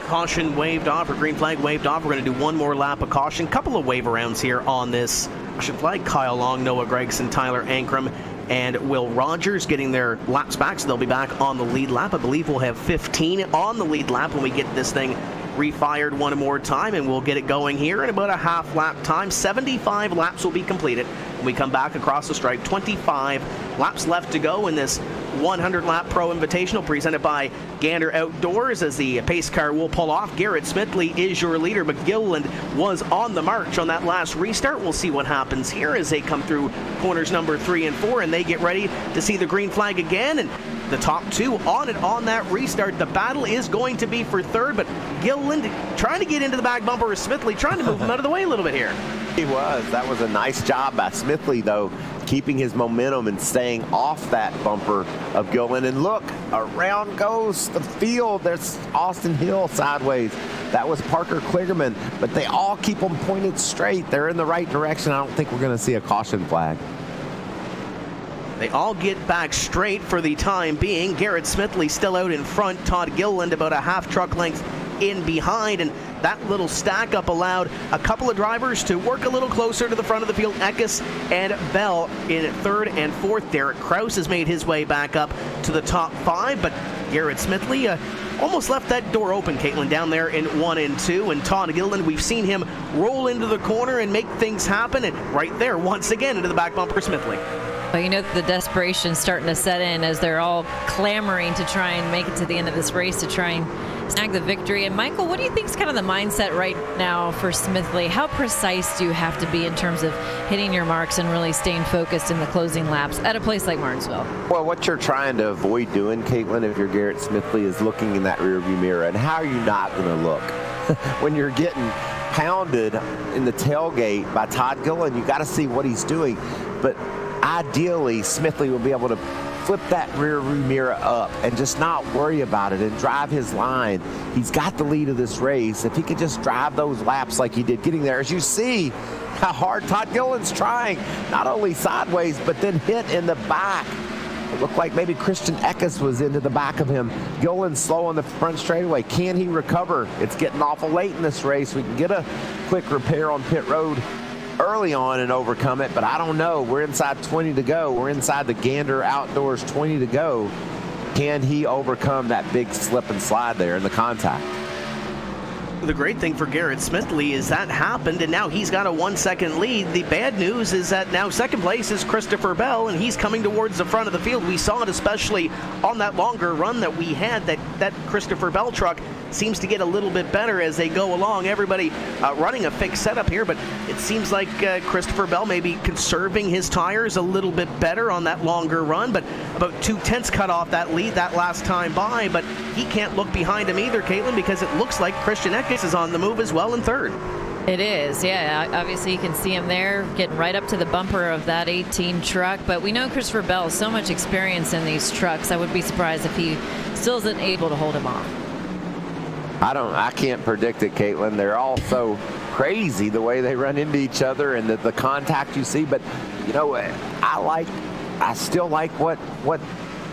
Caution waved off, or green flag waved off. We're going to do one more lap of caution. Couple of wave arounds here on this caution flag. Kyle Long, Noah Gregson, Tyler Ankrum, and Will Rogers getting their laps back, so they'll be back on the lead lap. I believe we'll have 15 on the lead lap when we get this thing refired one more time, and we'll get it going here in about a half lap time. 75 laps will be completed when we come back across the stripe. 25 laps left to go in this 100-lap Pro Invitational presented by Gander Outdoors. As the pace car will pull off, Garrett Smithley is your leader, but Gilliland was on the march on that last restart. We'll see what happens here as they come through corners number 3 and 4, and they get ready to see the green flag again. And the top two on it on that restart. The battle is going to be for third, but Gilliland trying to get into the back bumper of Smithley, trying to move him out of the way a little bit here. He was. That was a nice job by Smithley, though, keeping his momentum and staying off that bumper of Gilliland. And look, around goes the field. There's Austin Hill sideways. That was Parker Kligerman, but they all keep them pointed straight. They're in the right direction. I don't think we're going to see a caution flag. They all get back straight for the time being. Garrett Smithley still out in front. Todd Gilliland about a half truck length in behind, and that little stack up allowed a couple of drivers to work a little closer to the front of the field. Eckes and Bell in third and fourth. Derrick Krause has made his way back up to the top 5, but Garrett Smithley almost left that door open, Caitlin, down there in 1 and 2. And Todd Gilliland, we've seen him roll into the corner and make things happen, and right there once again into the back bumper Smithley. Well, you know, the desperation starting to set in as they're all clamoring to try and make it to the end of this race to try and snag the victory. And Michael, what do you think is kind of the mindset right now for Smithley? How precise do you have to be in terms of hitting your marks and really staying focused in the closing laps at a place like Martinsville? Well, what you're trying to avoid doing, Caitlin, if you're Garrett Smithley, is looking in that rearview mirror. And how are you not going to look when you're getting pounded in the tailgate by Todd Gilliland? You got to see what he's doing. But ideally, Smithley will be able to flip that rear view mirror up and just not worry about it and drive his line. He's got the lead of this race. If he could just drive those laps like he did getting there, as you see how hard Todd Gilliland's trying, not only sideways, but then hit in the back. It looked like maybe Christian Eckes was into the back of him. Gilliland slow on the front straightaway. Can he recover? It's getting awful late in this race. We can get a quick repair on pit road early on and overcome it, but I don't know. We're inside 20 to go. We're inside the Gander Outdoors 20 to go. Can he overcome that big slip and slide there in the contact? The great thing for Garrett Smithley is that happened, and now he's got a 1 second lead. The bad news is that now second place is Christopher Bell, and he's coming towards the front of the field. We saw it especially on that longer run that we had, that Christopher Bell truck seems to get a little bit better as they go along. Everybody running a fixed setup here, but it seems like Christopher Bell may be conserving his tires a little bit better on that longer run, but about 2/10 cut off that lead that last time by, but he can't look behind him either, Caitlin, because it looks like Christian Eckes is on the move as well in third. It is, yeah. Obviously, you can see him there getting right up to the bumper of that 18 truck. But we know Christopher Bell has so much experience in these trucks. I would be surprised if he still isn't able to hold him off. I can't predict it, Caitlin. They're all so crazy the way they run into each other and the contact you see. But you know, I still like what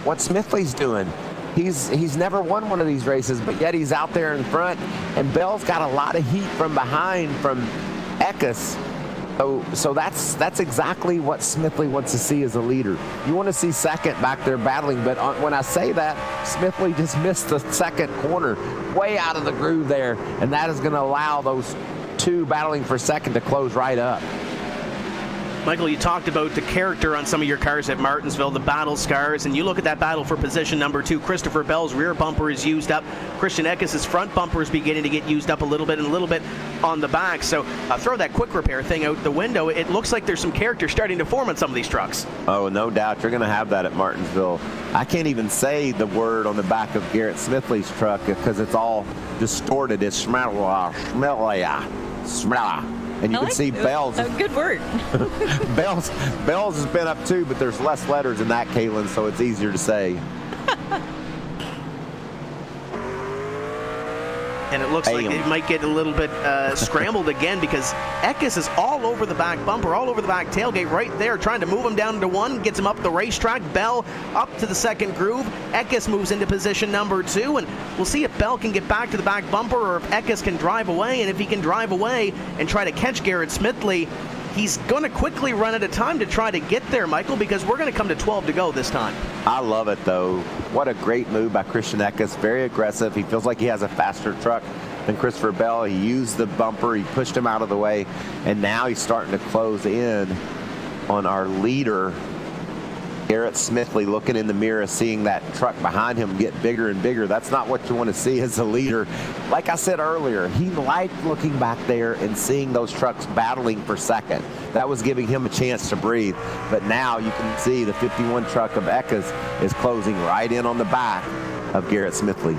Smithley's doing. He's never won one of these races, but yet he's out there in front, and Bell's got a lot of heat from behind from Eckes. So that's exactly what Smithley wants to see as a leader. You want to see second back there battling, but when I say that, Smithley just missed the second corner, way out of the groove there, and that is going to allow those two battling for second to close right up. Michael, you talked about the character on some of your cars at Martinsville, the battle scars, and you look at that battle for position number 2. Christopher Bell's rear bumper is used up. Christian Eckes' front bumper is beginning to get used up a little bit and a little bit on the back. So throw that quick repair thing out the window. It looks like there's some character starting to form on some of these trucks. Oh, no doubt. You're going to have that at Martinsville. I can't even say the word on the back of Garrett Smithley's truck because it's all distorted. It's smella. And you can see Bell's. A good word. Bell's has been up too, but there's less letters in that, Caitlin, so it's easier to say. And it looks like it might get a little bit scrambled again, because Eckes is all over the back bumper, all over the back tailgate right there, trying to move him down to one, gets him up the racetrack. Bell up to the second groove. Eckes moves into position number 2, and we'll see if Bell can get back to the back bumper or if Eckes can drive away. And if he can drive away and try to catch Garrett Smithley, he's going to quickly run out of time to try to get there, Michael, because we're going to come to 12 to go this time. I love it, though. What a great move by Christian Eckes. Very aggressive. He feels like he has a faster truck than Christopher Bell. He used the bumper. He pushed him out of the way. And now he's starting to close in on our leader, Garrett Smithley, looking in the mirror, seeing that truck behind him get bigger and bigger. That's not what you want to see as a leader. Like I said earlier, he liked looking back there and seeing those trucks battling for second. That was giving him a chance to breathe. But now you can see the 51 truck of Eckes is closing right in on the back of Garrett Smithley.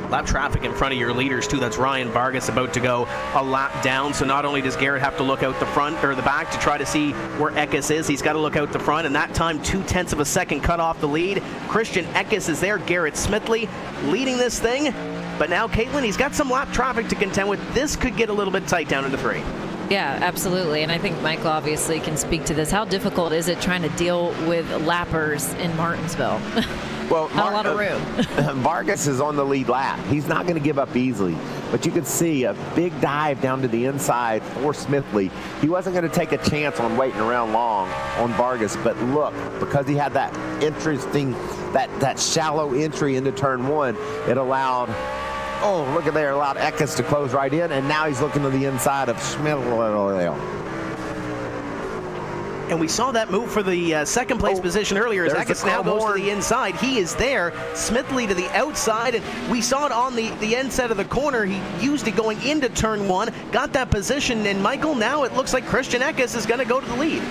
Lap traffic in front of your leaders too. That's Ryan Vargas about to go a lap down. So not only does Garrett have to look out the front or the back to try to see where Eckes is, he's got to look out the front, and that time 0.2 of a second cut off the lead. Christian Eckes is there. Garrett Smithley leading this thing. But now, Caitlin, he's got some lap traffic to contend with. This could get a little bit tight down into 3. Yeah, absolutely. And I think Michael obviously can speak to this. How difficult is it trying to deal with lappers in Martinsville? Well, not a lot of room. Vargas is on the lead lap. He's not going to give up easily. But you could see a big dive down to the inside for Smithley. He wasn't going to take a chance on waiting around long on Vargas. But look, because he had that interesting, that shallow entry into turn 1, it allowed, oh, look at there, allowed Eckes to close right in. And now he's looking to the inside of Smithley. And we saw that move for the second place position earlier as Eckes now goes to the inside. He is there. Smithley to the outside, and we saw it on the end set of the corner. He used it going into turn 1, got that position, and Michael, now it looks like Christian Eckes is going to go to the lead.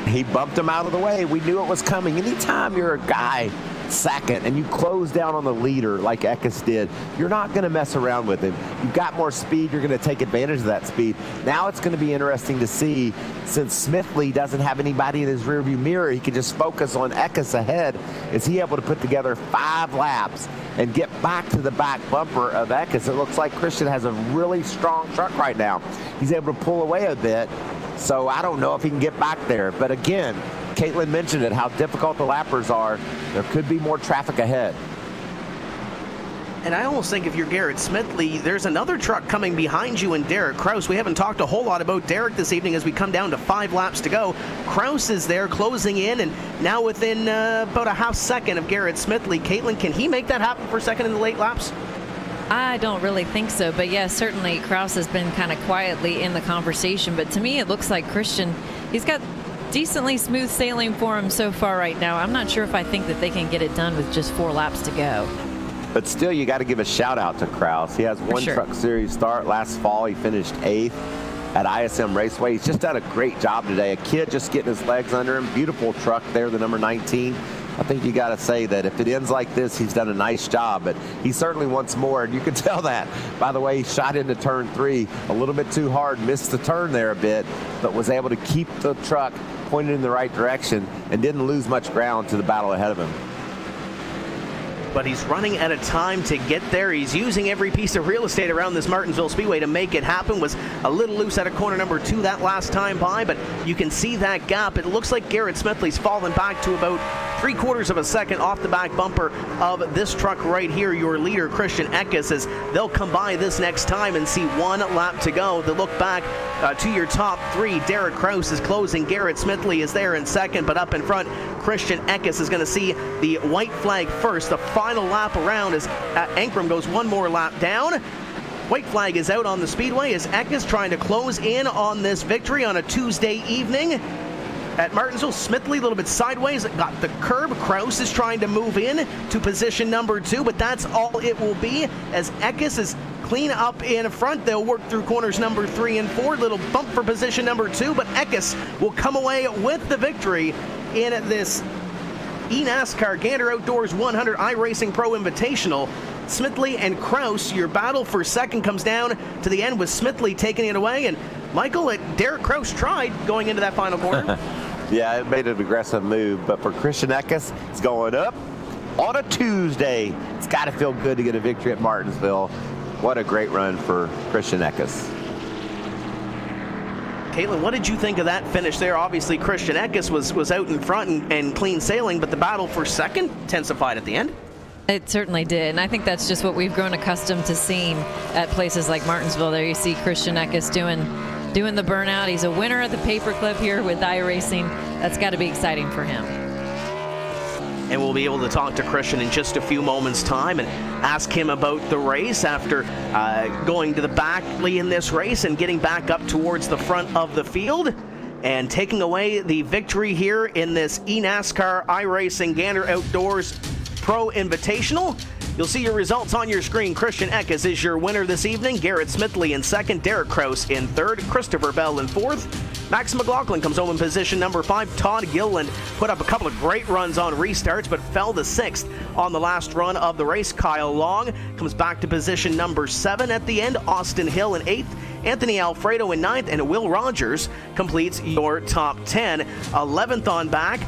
He bumped him out of the way. We knew it was coming. Anytime you're a guy second and you close down on the leader like Eckes did, you're not going to mess around with him. You've got more speed. You're going to take advantage of that speed. Now it's going to be interesting to see, since Smithley doesn't have anybody in his rearview mirror, he can just focus on Eckes ahead. Is he able to put together 5 laps and get back to the back bumper of Eckes? It looks like Christian has a really strong truck right now. He's able to pull away a bit. So I don't know if he can get back there. But again, Caitlin mentioned it, how difficult the lappers are. There could be more traffic ahead. And I almost think if you're Garrett Smithley, there's another truck coming behind you in Derrick Krause. We haven't talked a whole lot about Derrick this evening as we come down to 5 laps to go. Krause is there closing in, and now within about a half second of Garrett Smithley. Caitlin, can he make that happen for second in the late laps? I don't really think so, but yes, certainly Krause has been kind of quietly in the conversation. But to me, it looks like Christian, he's got decently smooth sailing for him so far right now. I'm not sure if I think that they can get it done with just 4 laps to go. But still, you got to give a shout out to Krause. He has one Truck Series start. Last fall, he finished 8th at ISM Raceway. He's just done a great job today. A kid just getting his legs under him. Beautiful truck there, the number 19. I think you got to say that if it ends like this, he's done a nice job, but he certainly wants more, and you can tell that. By the way, he shot into turn 3 a little bit too hard, missed the turn there a bit, but was able to keep the truck pointed in the right direction and didn't lose much ground to the battle ahead of him. But he's running out of time to get there. He's using every piece of real estate around this Martinsville Speedway to make it happen. Was a little loose out of corner number 2 that last time by, but you can see that gap. It looks like Garrett Smithley's fallen back to about 3/4 of a second off the back bumper of this truck right here. Your leader, Christian Eckes, as they'll come by this next time and see 1 lap to go. They look back to your top 3. Derrick Krause is closing. Garrett Smithley is there in second, but up in front, Christian Eckes is going to see the white flag first. The final lap around as Ankrum goes 1 more lap down. White flag is out on the speedway as Eckes trying to close in on this victory on a Tuesday evening. At Martinsville, Smithley a little bit sideways, got the curb. Krause is trying to move in to position number 2, but that's all it will be as Eckes is clean up in front. They'll work through corners number 3 and 4. Little bump for position number 2, but Eckes will come away with the victory in this eNASCAR Gander Outdoors 100 iRacing Pro Invitational. Smithley and Krause, your battle for second comes down to the end with Smithley taking it away. And Michael, Derrick Krause tried going into that final corner. Yeah, it made an aggressive move, but for Christian Eckes, it's going up on a Tuesday. It's got to feel good to get a victory at Martinsville. What a great run for Christian Eckes. Caitlin, what did you think of that finish there? Obviously, Christian Eckes was out in front and clean sailing, but the battle for second intensified at the end. It certainly did, and I think that's just what we've grown accustomed to seeing at places like Martinsville. There you see Christian Eckes doing the burnout. He's a winner of the paperclip here with iRacing. That's got to be exciting for him. And we'll be able to talk to Christian in just a few moments' time and ask him about the race after going to the back in this race and getting back up towards the front of the field and taking away the victory here in this eNASCAR iRacing Gander Outdoors Pro Invitational. You'll see your results on your screen. Christian Eckes is your winner this evening. Garrett Smithley in second. Derrick Krause in third. Christopher Bell in fourth. Max Mclaughlin comes home in position number 5. Todd Gilliland put up a couple of great runs on restarts, but fell to 6th on the last run of the race. Kyle Long comes back to position number 7 at the end. Austin Hill in 8th. Anthony Alfredo in 9th, and Will Rogers completes your top 10. 11th on back,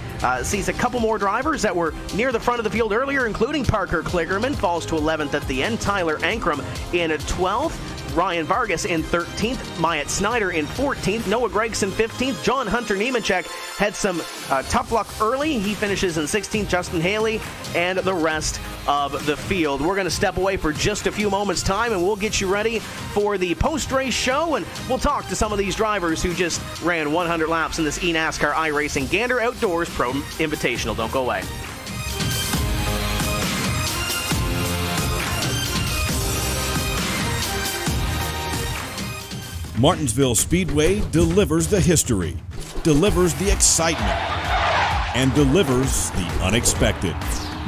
sees a couple more drivers that were near the front of the field earlier, including Parker Kligerman, falls to 11th at the end. Tyler Ankrum in 12th. Ryan Vargas in 13th, Myatt Snyder in 14th, Noah Gregson 15th, John Hunter Nemechek had some tough luck early. He finishes in 16th, Justin Haley, and the rest of the field. We're going to step away for just a few moments' time, and we'll get you ready for the post-race show, and we'll talk to some of these drivers who just ran 100 laps in this eNASCAR iRacing Gander Outdoors Pro Invitational. Don't go away. Martinsville Speedway delivers the history, delivers the excitement, and delivers the unexpected.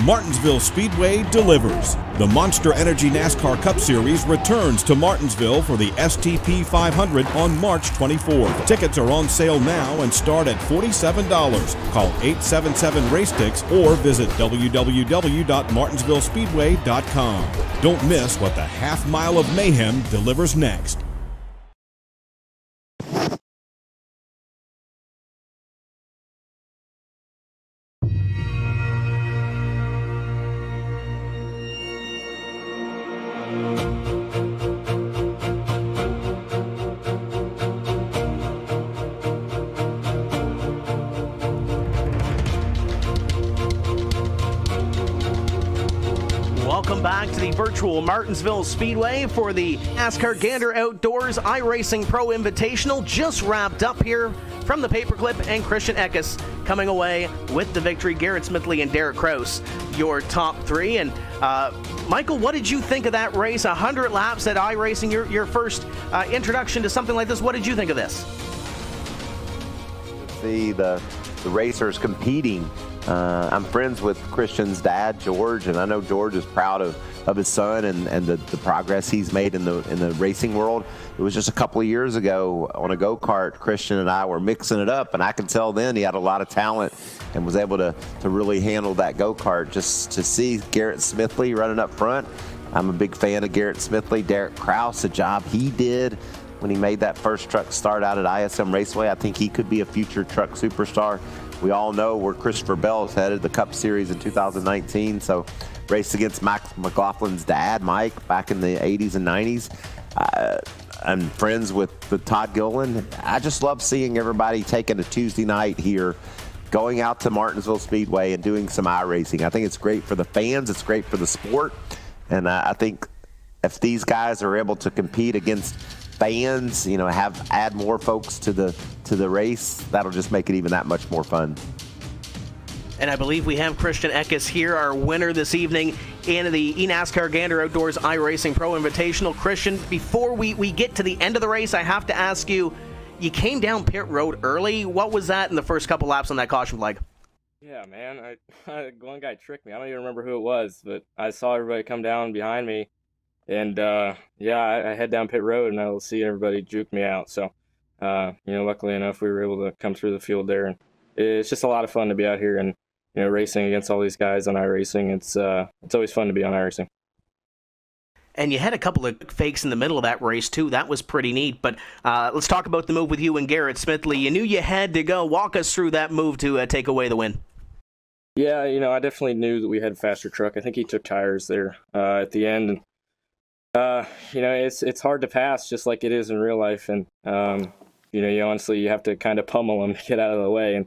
Martinsville Speedway delivers. The Monster Energy NASCAR Cup Series returns to Martinsville for the STP 500 on March 24th. Tickets are on sale now and start at $47. Call 877-RACE-TICKS or visit www.martinsvillespeedway.com. Don't miss what the half mile of mayhem delivers next. Welcome back to the virtual Martinsville Speedway for the NASCAR Gander Outdoors iRacing Pro Invitational. Just wrapped up here from the paperclip, and Christian Eckes coming away with the victory. Garrett Smithley and Derrick Krause, your top 3. And Michael, what did you think of that race? 100 laps at iRacing, your first introduction to something like this. What did you think of this? See the racers competing. I'm friends with Christian's dad, George, and I know George is proud of his son and the progress he's made in the racing world. It was just a couple of years ago on a go-kart, Christian and I were mixing it up, and I could tell then he had a lot of talent and was able to really handle that go-kart. Just to see Garrett Smithley running up front, I'm a big fan of Garrett Smithley. Derrick Krause, the job he did when he made that first truck start out at ISM Raceway. I think he could be a future truck superstar. We all know where Christopher Bell is headed, the Cup Series in 2019. So raced against Max Mclaughlin's dad, Mike, back in the 80s and 90s. I'm friends with Todd Gilliland. I just love seeing everybody taking a Tuesday night here, going out to Martinsville Speedway and doing some iRacing. I think it's great for the fans. It's great for the sport. And I think if these guys are able to compete against fans, add more folks to the race, that'll just make it even that much more fun. And I believe we have Christian Eckes here, our winner this evening in the eNASCAR Gander Outdoors iRacing Pro Invitational. Christian, before we get to the end of the race, I have to ask you, you came down pit road early. What was that in the first couple laps on that caution flag? Yeah, man, one guy tricked me. I don't even remember who it was, but I saw everybody come down behind me. And, I head down pit road, and I will see everybody juke me out. So, luckily enough, we were able to come through the field there. And it's just a lot of fun to be out here and, racing against all these guys on iRacing. It's always fun to be on iRacing. And you had a couple of fakes in the middle of that race, too. That was pretty neat. But let's talk about the move with you and Garrett Smithley. You knew you had to go. Walk us through that move to take away the win. Yeah, I definitely knew that we had a faster truck. I think he took tires there at the end, and it's hard to pass just like it is in real life, and you honestly you have to kind of pummel them to get out of the way, and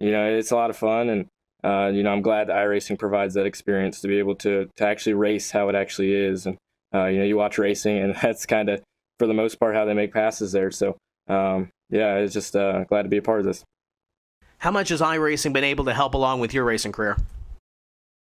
it's a lot of fun, and I'm glad that iRacing provides that experience to be able to actually race how it actually is, and you watch racing, and that's kind of for the most part how they make passes there. So it's just glad to be a part of this. How much has iRacing been able to help along with your racing career?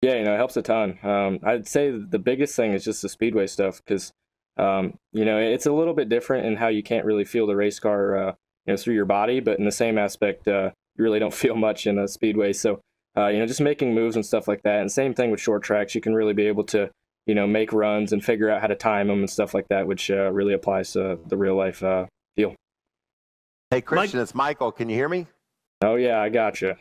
Yeah, it helps a ton. I'd say the biggest thing is just the speedway stuff, because it's a little bit different in how you can't really feel the race car through your body, but in the same aspect you really don't feel much in a speedway. So just making moves and stuff like that, and same thing with short tracks, you can really be able to make runs and figure out how to time them and stuff like that, which really applies to the real life feel. Hey Christian, it's Michael. Can you hear me? Oh yeah, I gotcha.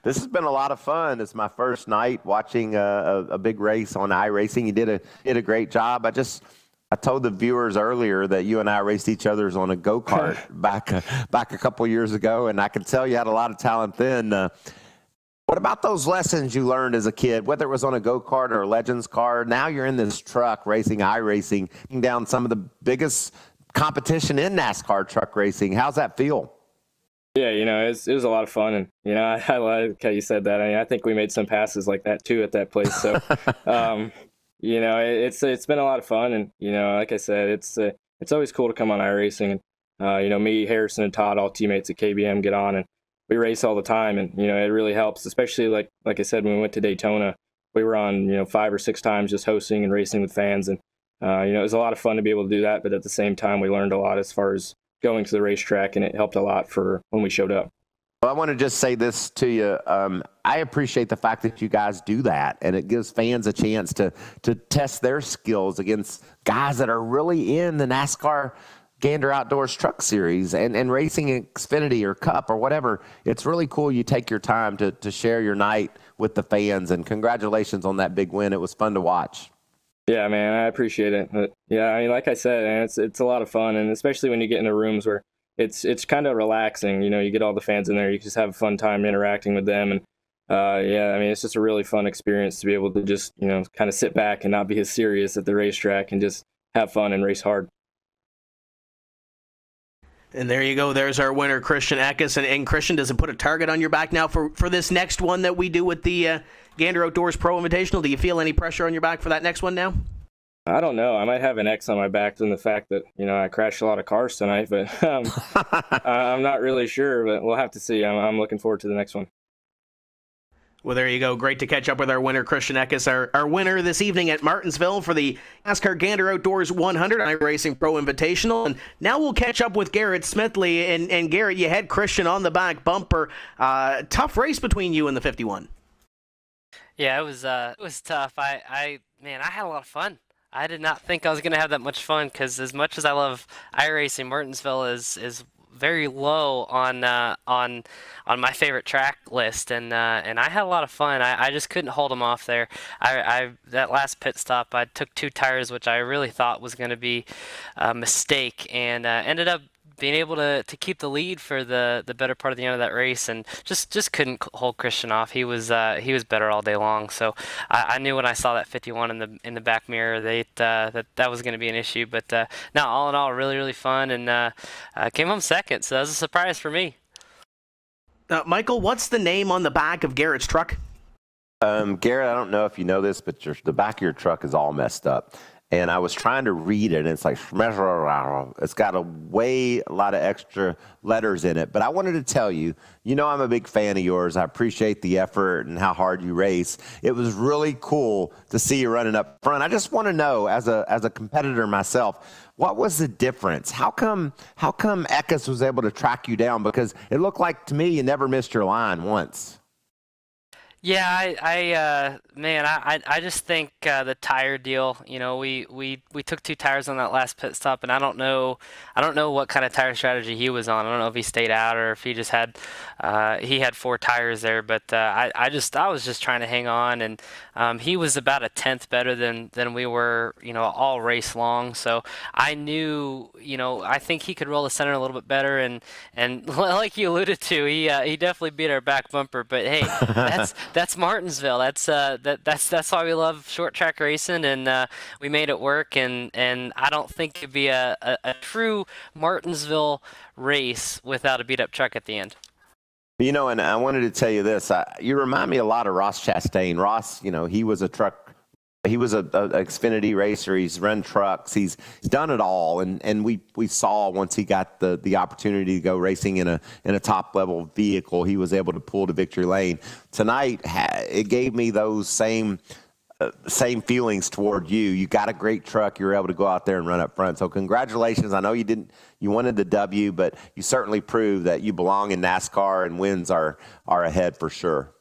This has been a lot of fun. It's my first night watching a big race on iRacing. You did a great job. I told the viewers earlier that you and I raced each other's on a go-kart back a couple years ago, and I can tell you had a lot of talent then. What about those lessons you learned as a kid, whether it was on a go-kart or a Legends car? Now you're in this truck racing iRacing, down some of the biggest competition in NASCAR truck racing. How's that feel? Yeah, it was a lot of fun, and I like how you said that. I think we made some passes like that too at that place. So, it's been a lot of fun, and like I said, it's always cool to come on iRacing, and me, Harrison, and Todd, all teammates at KBM, get on, and we race all the time, and it really helps, especially like I said, when we went to Daytona, we were on 5 or 6 times just hosting and racing with fans, and it was a lot of fun to be able to do that. But at the same time, we learned a lot as far as going to the racetrack, and it helped a lot for when we showed up. Well, I want to just say this to you. I appreciate the fact that you guys do that, and it gives fans a chance to test their skills against guys that are really in the NASCAR Gander Outdoors Truck Series and racing Xfinity or Cup or whatever. It's really cool you take your time to share your night with the fans, and congratulations on that big win. It was fun to watch. Yeah, man, I appreciate it. But yeah, like I said, man, it's a lot of fun, and especially when you get into rooms where it's kind of relaxing. You get all the fans in there, you just have a fun time interacting with them, and it's just a really fun experience to be able to just kind of sit back and not be as serious at the racetrack and just have fun and race hard. And there you go. There's our winner, Christian Eckes. And Christian, does it put a target on your back now for this next one that we do with the Gander Outdoors Pro Invitational? Do you feel any pressure on your back for that next one now? I don't know. I might have an X on my back from the fact that, I crashed a lot of cars tonight, but I'm not really sure, but we'll have to see. I'm looking forward to the next one. Well, there you go. Great to catch up with our winner, Christian Eckes, our winner this evening at Martinsville for the NASCAR Gander Outdoors 100 iRacing Pro Invitational. And now we'll catch up with Garrett Smithley. And Garrett, you had Christian on the back bumper. Tough race between you and the 51. Yeah, it was tough. I had a lot of fun. I did not think I was going to have that much fun, because as much as I love iRacing, Martinsville is very low on my favorite track list, and I had a lot of fun. I just couldn't hold them off there. That last pit stop, I took 2 tires, which I really thought was going to be a mistake, and ended up being able to keep the lead for the better part of the end of that race, and just couldn't hold Christian off. He was better all day long. So I knew when I saw that 51 in the back mirror that was going to be an issue. But no, all in all, really, really fun, and came home second. So that was a surprise for me. Michael, what's the name on the back of Garrett's truck? Garrett, I don't know if you know this, but the back of your truck is all messed up. And I was trying to read it, and it's like, it's got a lot of extra letters in it. But I wanted to tell you, I'm a big fan of yours. I appreciate the effort and how hard you race. It was really cool to see you running up front. I just want to know, as a competitor myself, what was the difference? How come Eckes was able to track you down? Because it looked like to me you never missed your line once. Yeah, I just think the tire deal. You know, we took 2 tires on that last pit stop, and I don't know what kind of tire strategy he was on. I don't know if he stayed out or if he just had he had 4 tires there. But I was just trying to hang on, and he was about a tenth better than we were. You know, all race long. So I knew, you know, I think he could roll the center a little bit better, and like you alluded to, he definitely beat our back bumper. But hey, that's Martinsville. That's why we love short track racing, and we made it work. And I don't think it'd be a true Martinsville race without a beat up truck at the end. You know, and I wanted to tell you this. You remind me a lot of Ross Chastain. Ross, you know, he was a Xfinity racer. He's run trucks. He's done it all. And we saw once he got the opportunity to go racing in a top level vehicle, he was able to pull to victory lane. Tonight, it gave me those same feelings toward you. You got a great truck. You were able to go out there and run up front. So congratulations. I know you wanted the W, but you certainly proved that you belong in NASCAR, and wins are ahead for sure.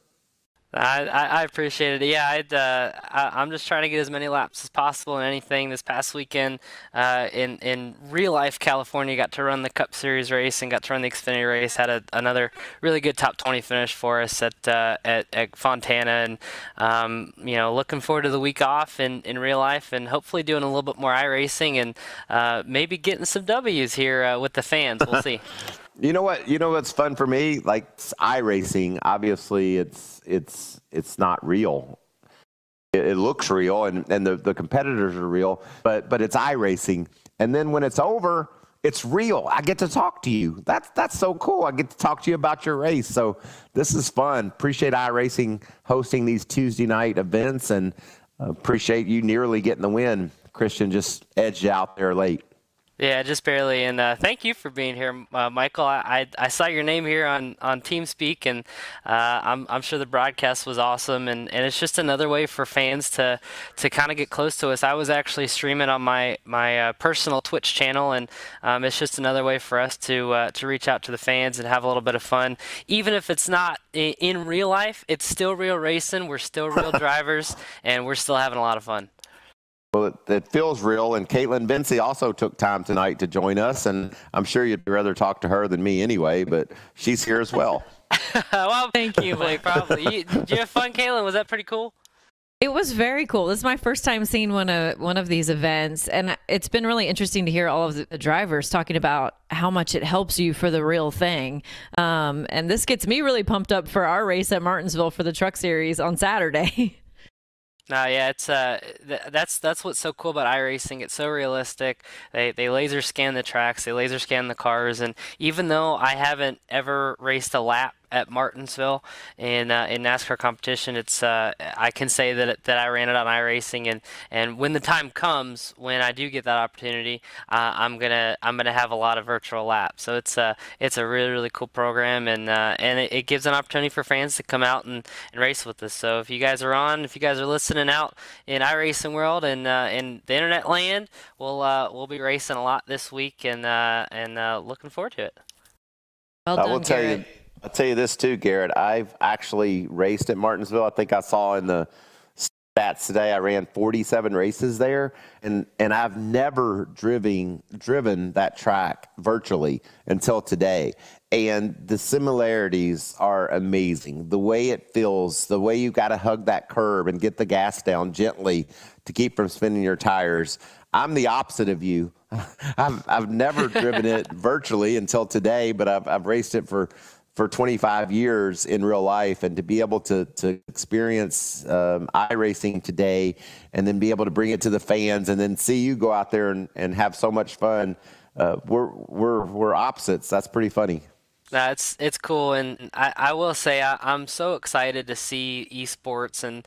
I appreciate it. Yeah, I'm just trying to get as many laps as possible in anything. This past weekend, in real life California, got to run the Cup Series race and got to run the Xfinity race. Had another really good top 20 finish for us at Fontana, and you know, looking forward to the week off in real life, and hopefully doing a little bit more iRacing, and maybe getting some W's here with the fans. We'll see. You know what? You know what's fun for me? Like iRacing, obviously it's not real. It looks real, and the competitors are real, but it's iRacing. And then when it's over, it's real. I get to talk to you. That's so cool. I get to talk to you about your race. So this is fun. Appreciate iRacing hosting these Tuesday night events, and appreciate you nearly getting the win. Christian just edged out there late. Yeah, just barely. And thank you for being here, Michael. I saw your name here on TeamSpeak, and I'm sure the broadcast was awesome. And it's just another way for fans to kind of get close to us. I was actually streaming on my personal Twitch channel, and it's just another way for us to reach out to the fans and have a little bit of fun. Even if it's not in real life, it's still real racing. We're still real drivers, and we're still having a lot of fun. Well, it feels real, and Caitlin Vinci also took time tonight to join us, and I'm sure you'd rather talk to her than me anyway, but she's here as well. Well, thank you, Blake. Probably. Did you have fun, Caitlin? Was that pretty cool? It was very cool. This is my first time seeing one of these events, and it's been really interesting to hear all of the drivers talking about how much it helps you for the real thing. And this gets me really pumped up for our race at Martinsville for the Truck Series on Saturday. No, yeah, it's that's what's so cool about iRacing. It's so realistic. They laser scan the tracks, they laser scan the cars, and even though I haven't ever raced a lap at Martinsville in NASCAR competition, it's I can say that I ran it on iRacing, and when the time comes when I do get that opportunity, I'm gonna have a lot of virtual laps. So it's a really, really cool program, and it gives an opportunity for fans to come out and race with us. So if you guys are listening out in iRacing world and in the internet land, we'll be racing a lot this week, and looking forward to it. Well done, Garrett. I'll tell you this too, Garrett. I've actually raced at Martinsville. I think I saw in the stats today I ran 47 races there, and I've never driven that track virtually until today. And the similarities are amazing. The way it feels, the way you got to hug that curb and get the gas down gently to keep from spinning your tires. I'm the opposite of you. I've never driven it virtually until today, but I've raced it for 25 years in real life, and to be able to experience iRacing today and then be able to bring it to the fans and then see you go out there and have so much fun, we're opposites. That's pretty funny. It's cool, and I will say I'm so excited to see esports and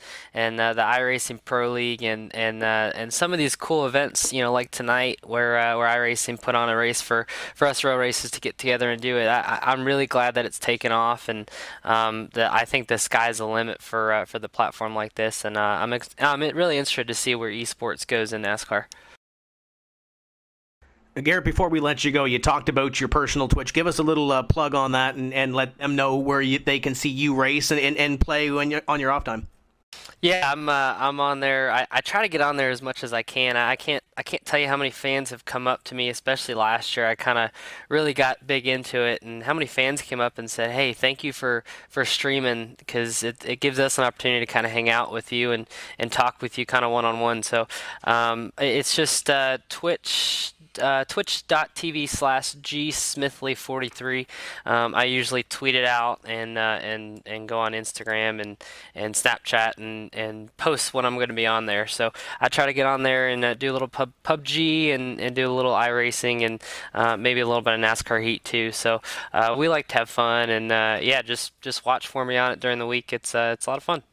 the iRacing Pro League and some of these cool events, you know, like tonight where iRacing put on a race for us road racers to get together and do it. I'm really glad that it's taken off, and that I think the sky's the limit for the platform like this, and I'm really interested to see where esports goes in NASCAR. Garrett, before we let you go, you talked about your personal Twitch. Give us a little plug on that and let them know where they can see you race and play when you're on your off time. Yeah, I'm on there. I try to get on there as much as I can. I can't tell you how many fans have come up to me, especially last year. I kind of really got big into it, and how many fans came up and said, "Hey, thank you for streaming, because it gives us an opportunity to kind of hang out with you and talk with you kind of one-on-one." So it's just twitch.tv/gsmithley43. I usually tweet it out and go on Instagram and Snapchat and post when I'm going to be on there. So I try to get on there and do a little PUBG and do a little iRacing and maybe a little bit of NASCAR heat too. So we like to have fun, and yeah, just watch for me on it during the week. It's a lot of fun.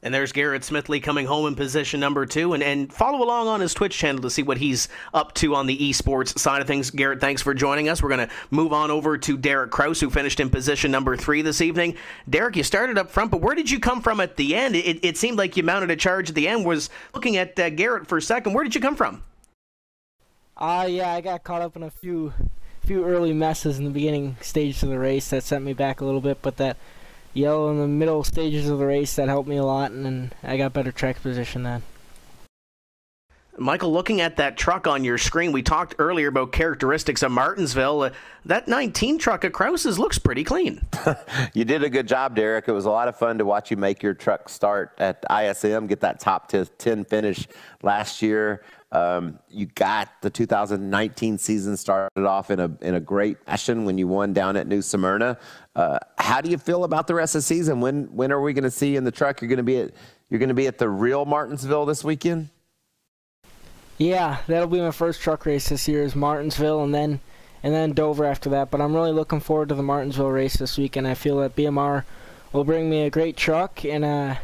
And there's Garrett Smithley coming home in position number 2. And follow along on his Twitch channel to see what he's up to on the esports side of things. Garrett, thanks for joining us. We're going to move on over to Derrick Krause, who finished in position number 3 this evening. Derrick, you started up front, but where did you come from at the end? It seemed like you mounted a charge at the end. Was looking at Garrett for a second. Where did you come from? Yeah, I got caught up in a few early messes in the beginning stages of the race that sent me back a little bit, but that yellow in the middle stages of the race, that helped me a lot, and then I got better track position then. Michael, looking at that truck on your screen, we talked earlier about characteristics of Martinsville. That 19 truck at Krause's looks pretty clean. You did a good job, Derrick. It was a lot of fun to watch you make your truck start at ISM, get that top 10 finish last year. You got the 2019 season started off in a great fashion when you won down at New Smyrna. How do you feel about the rest of the season? When are we going to see you in the truck? You're going to be at the real Martinsville this weekend? Yeah, that'll be my first truck race this year, is Martinsville, and then Dover after that. But I'm really looking forward to the Martinsville race this weekend. I feel that BMR will bring me a great truck, and I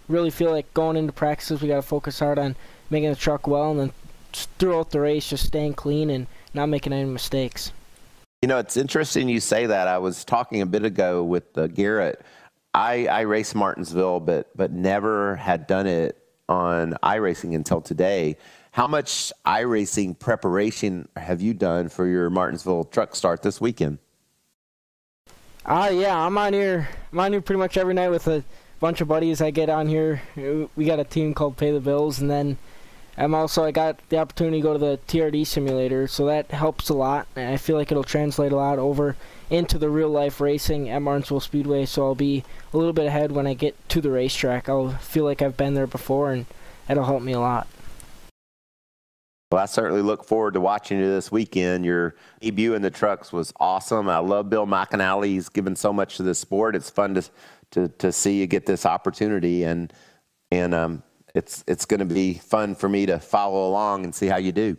really feel like going into practices we got to focus hard on making the truck well, and then throughout the race just staying clean and not making any mistakes. You know, it's interesting you say that. I was talking a bit ago with Garrett. I raced Martinsville, but never had done it on iRacing until today. How much iRacing preparation have you done for your Martinsville truck start this weekend? Yeah, I'm on here pretty much every night with a bunch of buddies. I get on here. We got a team called Pay the Bills, and then I got the opportunity to go to the TRD simulator, so that helps a lot. And I feel like it'll translate a lot over into the real life racing at Martinsville Speedway, so I'll be a little bit ahead when I get to the racetrack. I'll feel like I've been there before, and that'll help me a lot. Well, I certainly look forward to watching you this weekend. Your debut in the trucks was awesome. I love Bill McAnally. He's given so much to this sport. It's fun to see you get this opportunity, and it's going to be fun for me to follow along and see how you do.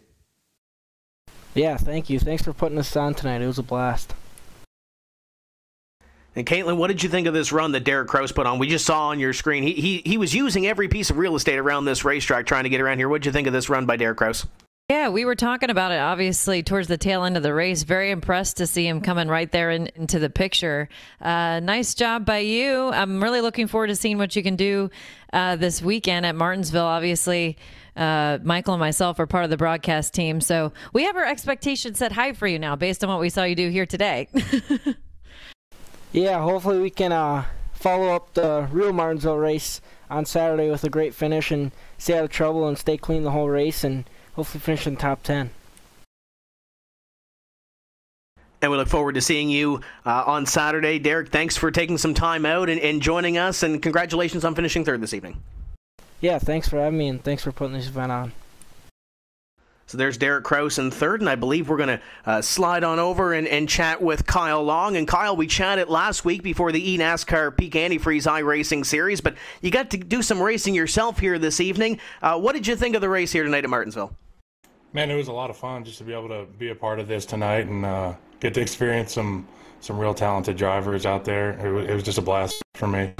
Yeah, thank you. Thanks for putting us on tonight. It was a blast. And Caitlin, what did you think of this run that Derrick Krause put on? We just saw on your screen he was using every piece of real estate around this racetrack trying to get around here. What did you think of this run by Derrick Krause? Yeah, we were talking about it, obviously, towards the tail end of the race. Very impressed to see him coming right there into the picture. Nice job by you. I'm really looking forward to seeing what you can do this weekend at Martinsville. Obviously, Michael and myself are part of the broadcast team, so we have our expectations set high for you now based on what we saw you do here today. Yeah, hopefully we can follow up the real Martinsville race on Saturday with a great finish and stay out of trouble and stay clean the whole race and hopefully finish in the top 10. And we look forward to seeing you on Saturday. Derrick, thanks for taking some time out and joining us, and congratulations on finishing third this evening. Yeah, thanks for having me, and thanks for putting this event on. So there's Derrick Krause in third, and I believe we're going to slide on over and chat with Kyle Long. And Kyle, we chatted last week before the eNASCAR Peak Antifreeze iRacing Series, but you got to do some racing yourself here this evening. What did you think of the race here tonight at Martinsville? Man, it was a lot of fun just to be able to be a part of this tonight and get to experience some real talented drivers out there. It was just a blast for me.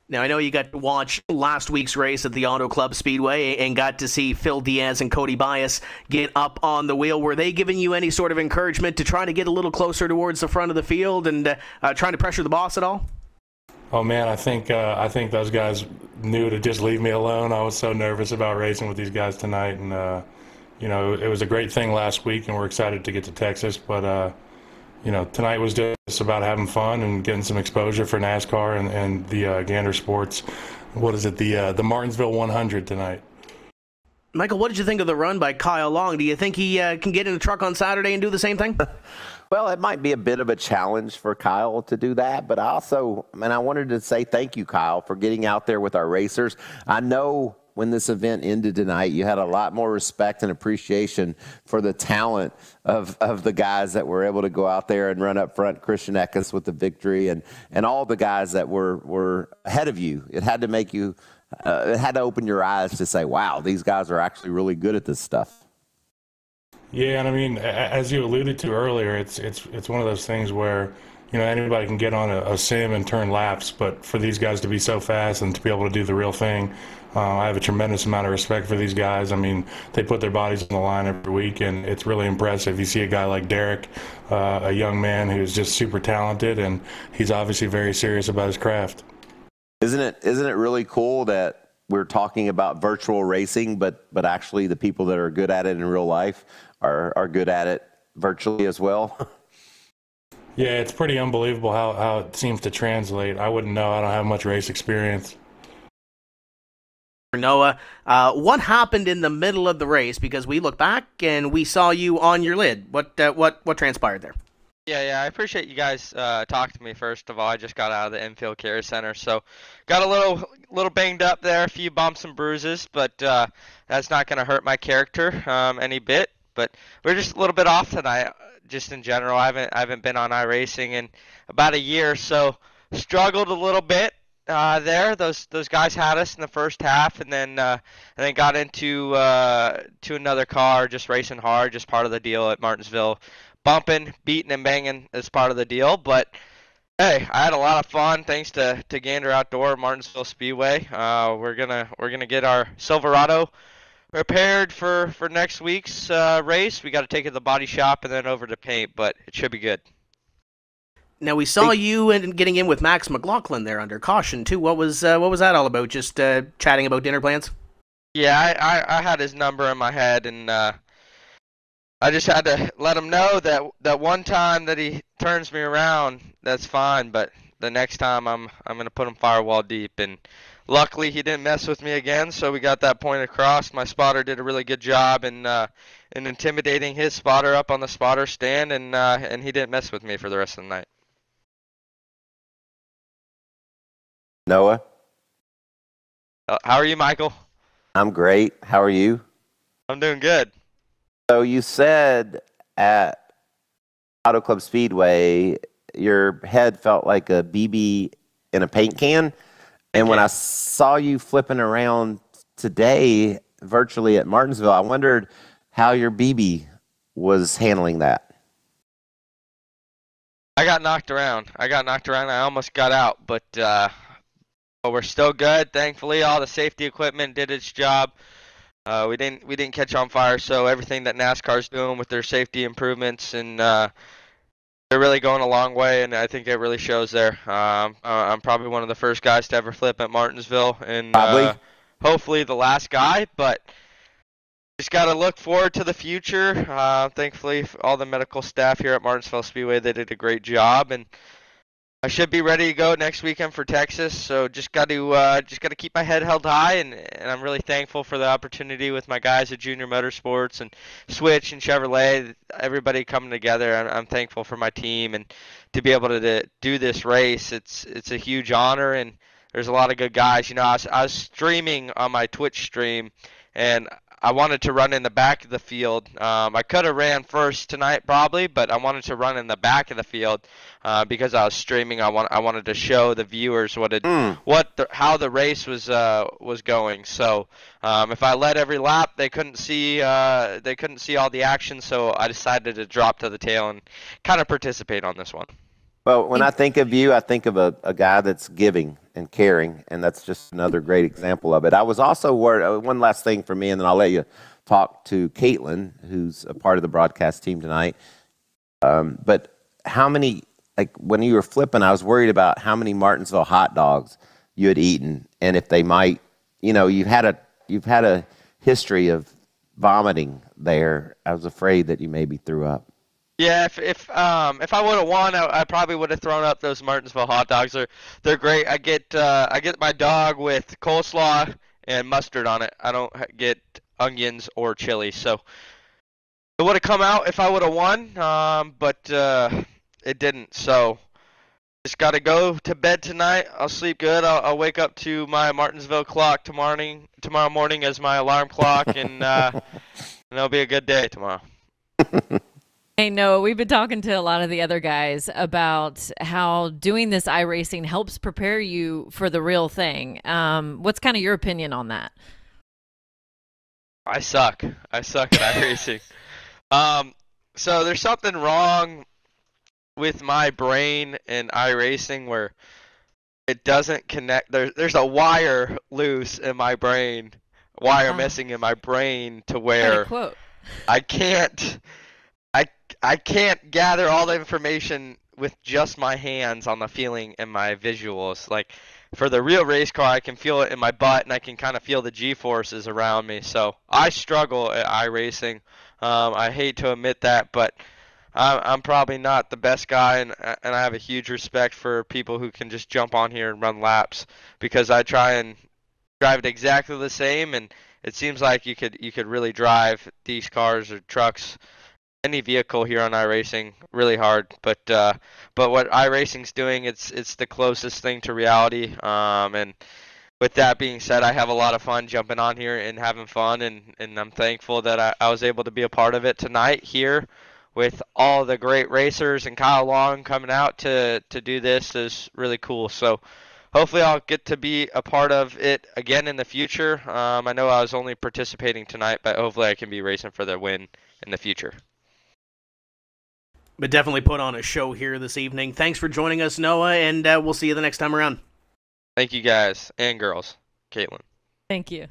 Now, I know you got to watch last week's race at the Auto Club Speedway and got to see Phil Diaz and Cody Bias get up on the wheel. Were they giving you any sort of encouragement to try to get a little closer towards the front of the field and trying to pressure the boss at all? Oh, man, I think those guys knew to just leave me alone. I was so nervous about racing with these guys tonight, and you know, it was a great thing last week, and we're excited to get to Texas. But, you know, tonight was just about having fun and getting some exposure for NASCAR and the Gander Sports. What is it, the Martinsville 100 tonight? Michael, what did you think of the run by Kyle Long? Do you think he can get in the truck on Saturday and do the same thing? Well, it might be a bit of a challenge for Kyle to do that, but I wanted to say thank you, Kyle, for getting out there with our racers. I know when this event ended tonight, you had a lot more respect and appreciation for the talent of the guys that were able to go out there and run up front. Christian Eckes with the victory, and all the guys that were ahead of you. It had to make you, it had to open your eyes to say, wow, these guys are actually really good at this stuff. Yeah, and I mean, as you alluded to earlier, it's one of those things where, you know, anybody can get on a sim and turn laps, but for these guys to be so fast and to be able to do the real thing, I have a tremendous amount of respect for these guys. I mean, they put their bodies on the line every week, and it's really impressive. You see a guy like Derrick, a young man who's just super talented, and he's obviously very serious about his craft. Isn't it really cool that we're talking about virtual racing, but actually the people that are good at it in real life are good at it virtually as well? Yeah, it's pretty unbelievable how it seems to translate. I wouldn't know. I don't have much race experience. Noah, what happened in the middle of the race? Because we look back and we saw you on your lid. What transpired there? Yeah, I appreciate you guys talking to me. First of all, I just got out of the infield care center, so got a little banged up there, a few bumps and bruises, but that's not going to hurt my character any bit. But we're just a little bit off tonight, just in general. I haven't been on iRacing in about a year, so struggled a little bit there. Those guys had us in the first half, and then got into to another car, just racing hard, just part of the deal at Martinsville. Bumping, beating, and banging is part of the deal. But hey, I had a lot of fun thanks to Gander Outdoors, Martinsville Speedway. We're gonna get our Silverado prepared for next week's race. We got to take it to the body shop and then over to paint, but it should be good. Now we saw you getting in with Max Mclaughlin there under caution too. What was that all about? Just chatting about dinner plans? Yeah, I had his number in my head, and I just had to let him know that one time that he turns me around, that's fine, but the next time I'm gonna put him firewall deep. And luckily he didn't mess with me again, so we got that point across. My spotter did a really good job in intimidating his spotter up on the spotter stand, and he didn't mess with me for the rest of the night. Noah? How are you, Michael? I'm great. How are you? I'm doing good. So you said at Auto Club Speedway, your head felt like a BB in a paint can. And when I saw you flipping around today virtually at Martinsville, I wondered how your BB was handling that. I got knocked around. I almost got out, but we're still good. Thankfully, all the safety equipment did its job. We didn't catch on fire, so everything that NASCAR's doing with their safety improvements, and they're really going a long way, and I think it really shows there. I'm probably one of the first guys to ever flip at Martinsville, and hopefully the last guy, but just got to look forward to the future. Thankfully, all the medical staff here at Martinsville Speedway, they did a great job, and I should be ready to go next weekend for Texas, so just got to keep my head held high, and I'm really thankful for the opportunity with my guys at Junior Motorsports and Switch and Chevrolet, everybody coming together. I'm thankful for my team, and to be able to do this race, it's a huge honor, and there's a lot of good guys. You know, I was streaming on my Twitch stream, and I wanted to run in the back of the field. I could have ran first tonight probably, but I wanted to run in the back of the field because I was streaming. I wanted to show the viewers how the race was going. So if I led every lap, they couldn't see all the action. So I decided to drop to the tail and kind of participate on this one. Well, when I think of you, I think of a guy that's giving and caring, and that's just another great example of it. I was also worried, one last thing for me, and then I'll let you talk to Caitlin, who's a part of the broadcast team tonight. But how many, like when you were flipping, I was worried about how many Martinsville hot dogs you had eaten, and if they might, you know, you've had a history of vomiting there. I was afraid that you maybe threw up. Yeah, if I would have won, I probably would have thrown up those Martinsville hot dogs. They're great. I get my dog with coleslaw and mustard on it. I don't get onions or chili. So it would have come out if I would have won, but it didn't. So just got to go to bed tonight. I'll sleep good. I'll wake up to my Martinsville clock tomorrow morning as my alarm clock, and it'll be a good day tomorrow. Hey, Noah, we've been talking to a lot of the other guys about how doing this iRacing helps prepare you for the real thing. What's kind of your opinion on that? I suck at iRacing. So there's something wrong with my brain and iRacing where it doesn't connect. There's a wire loose in my brain, missing in my brain to where I can't gather all the information with just my hands on the feeling and my visuals. Like for the real race car, I can feel it in my butt and I can kind of feel the G-forces around me. So I struggle at iRacing. I hate to admit that, but I'm probably not the best guy, and I have a huge respect for people who can just jump on here and run laps, because I try and drive it exactly the same, and it seems like you could really drive these cars or trucks, any vehicle here on iRacing, really hard. But what iRacing's doing, it's the closest thing to reality. And with that being said, I have a lot of fun jumping on here and having fun, and I'm thankful that I was able to be a part of it tonight here with all the great racers, and Kyle Long coming out to do this is really cool. So hopefully I'll get to be a part of it again in the future. I know I was only participating tonight, but hopefully I can be racing for the win in the future. But definitely put on a show here this evening. Thanks for joining us, Noah, and we'll see you the next time around. Thank you guys and girls. Caitlin. Thank you.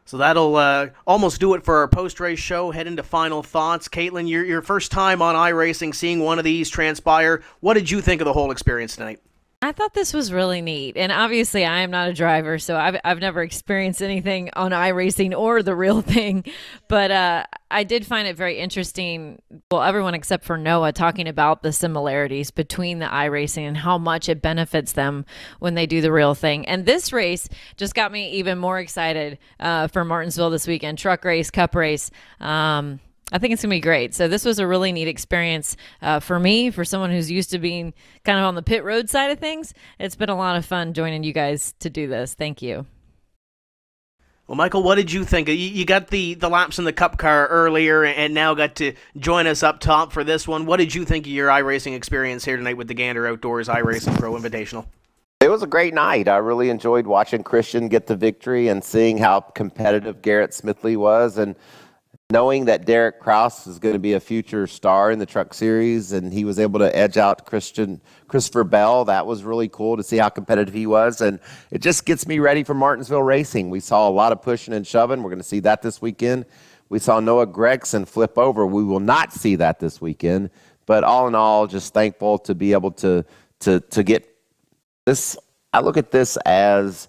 So that'll almost do it for our post-race show. Head into final thoughts. Caitlin, your first time on iRacing, seeing one of these transpire. What did you think of the whole experience tonight? I thought this was really neat, and obviously I am not a driver, so I've never experienced anything on iRacing or the real thing, but I did find it very interesting, well, everyone except for Noah talking about the similarities between the iRacing and how much it benefits them when they do the real thing. And this race just got me even more excited for Martinsville this weekend. Truck race, cup race. I think it's going to be great. So this was a really neat experience for me, for someone who's used to being kind of on the pit road side of things. It's been a lot of fun joining you guys to do this. Thank you. Well, Michael, what did you think? You got the laps in the cup car earlier and now got to join us up top for this one. What did you think of your iRacing experience here tonight with the Gander Outdoors iRacing Pro Invitational? It was a great night. I really enjoyed watching Christian get the victory and seeing how competitive Garrett Smithley was, and knowing that Derrick Krause is going to be a future star in the Truck Series, and he was able to edge out Christopher Bell. That was really cool to see how competitive he was, and it just gets me ready for Martinsville racing. We saw a lot of pushing and shoving. We're going to see that this weekend. We saw Noah Gregson flip over. We will not see that this weekend, but all in all, just thankful to be able to get this. I look at this as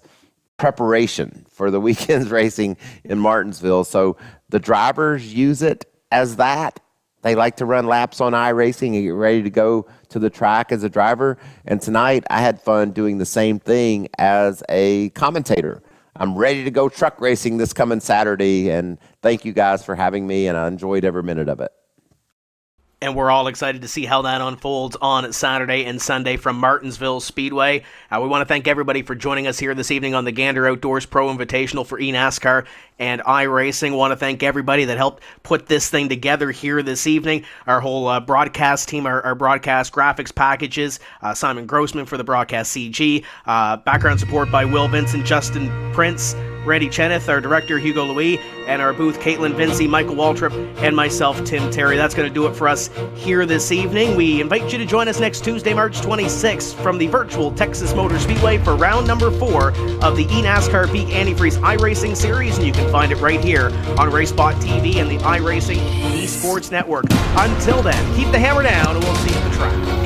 preparation for the weekend's racing in Martinsville. So the drivers use it as that. They like to run laps on iRacing and get ready to go to the track as a driver. And tonight I had fun doing the same thing as a commentator. I'm ready to go truck racing this coming Saturday, and thank you guys for having me, and I enjoyed every minute of it. And we're all excited to see how that unfolds on Saturday and Sunday from Martinsville Speedway. We want to thank everybody for joining us here this evening on the Gander Outdoors Pro Invitational for eNASCAR and iRacing. Want to thank everybody that helped put this thing together here this evening. Our whole broadcast team, our broadcast graphics packages, Simon Grossman for the broadcast CG, background support by Will Vincent, Justin Prince, Randy Cheneth, our director Hugo Louis, and our booth Caitlin Vinci, Michael Waltrip, and myself, Tim Terry. That's going to do it for us here this evening. We invite you to join us next Tuesday, March 26th from the virtual Texas Motor Speedway for round number 4 of the eNASCAR Peak Antifreeze iRacing Series, and you can find it right here on RaceBot TV and the iRacing eSports Network. Until then, keep the hammer down, and we'll see you at the track.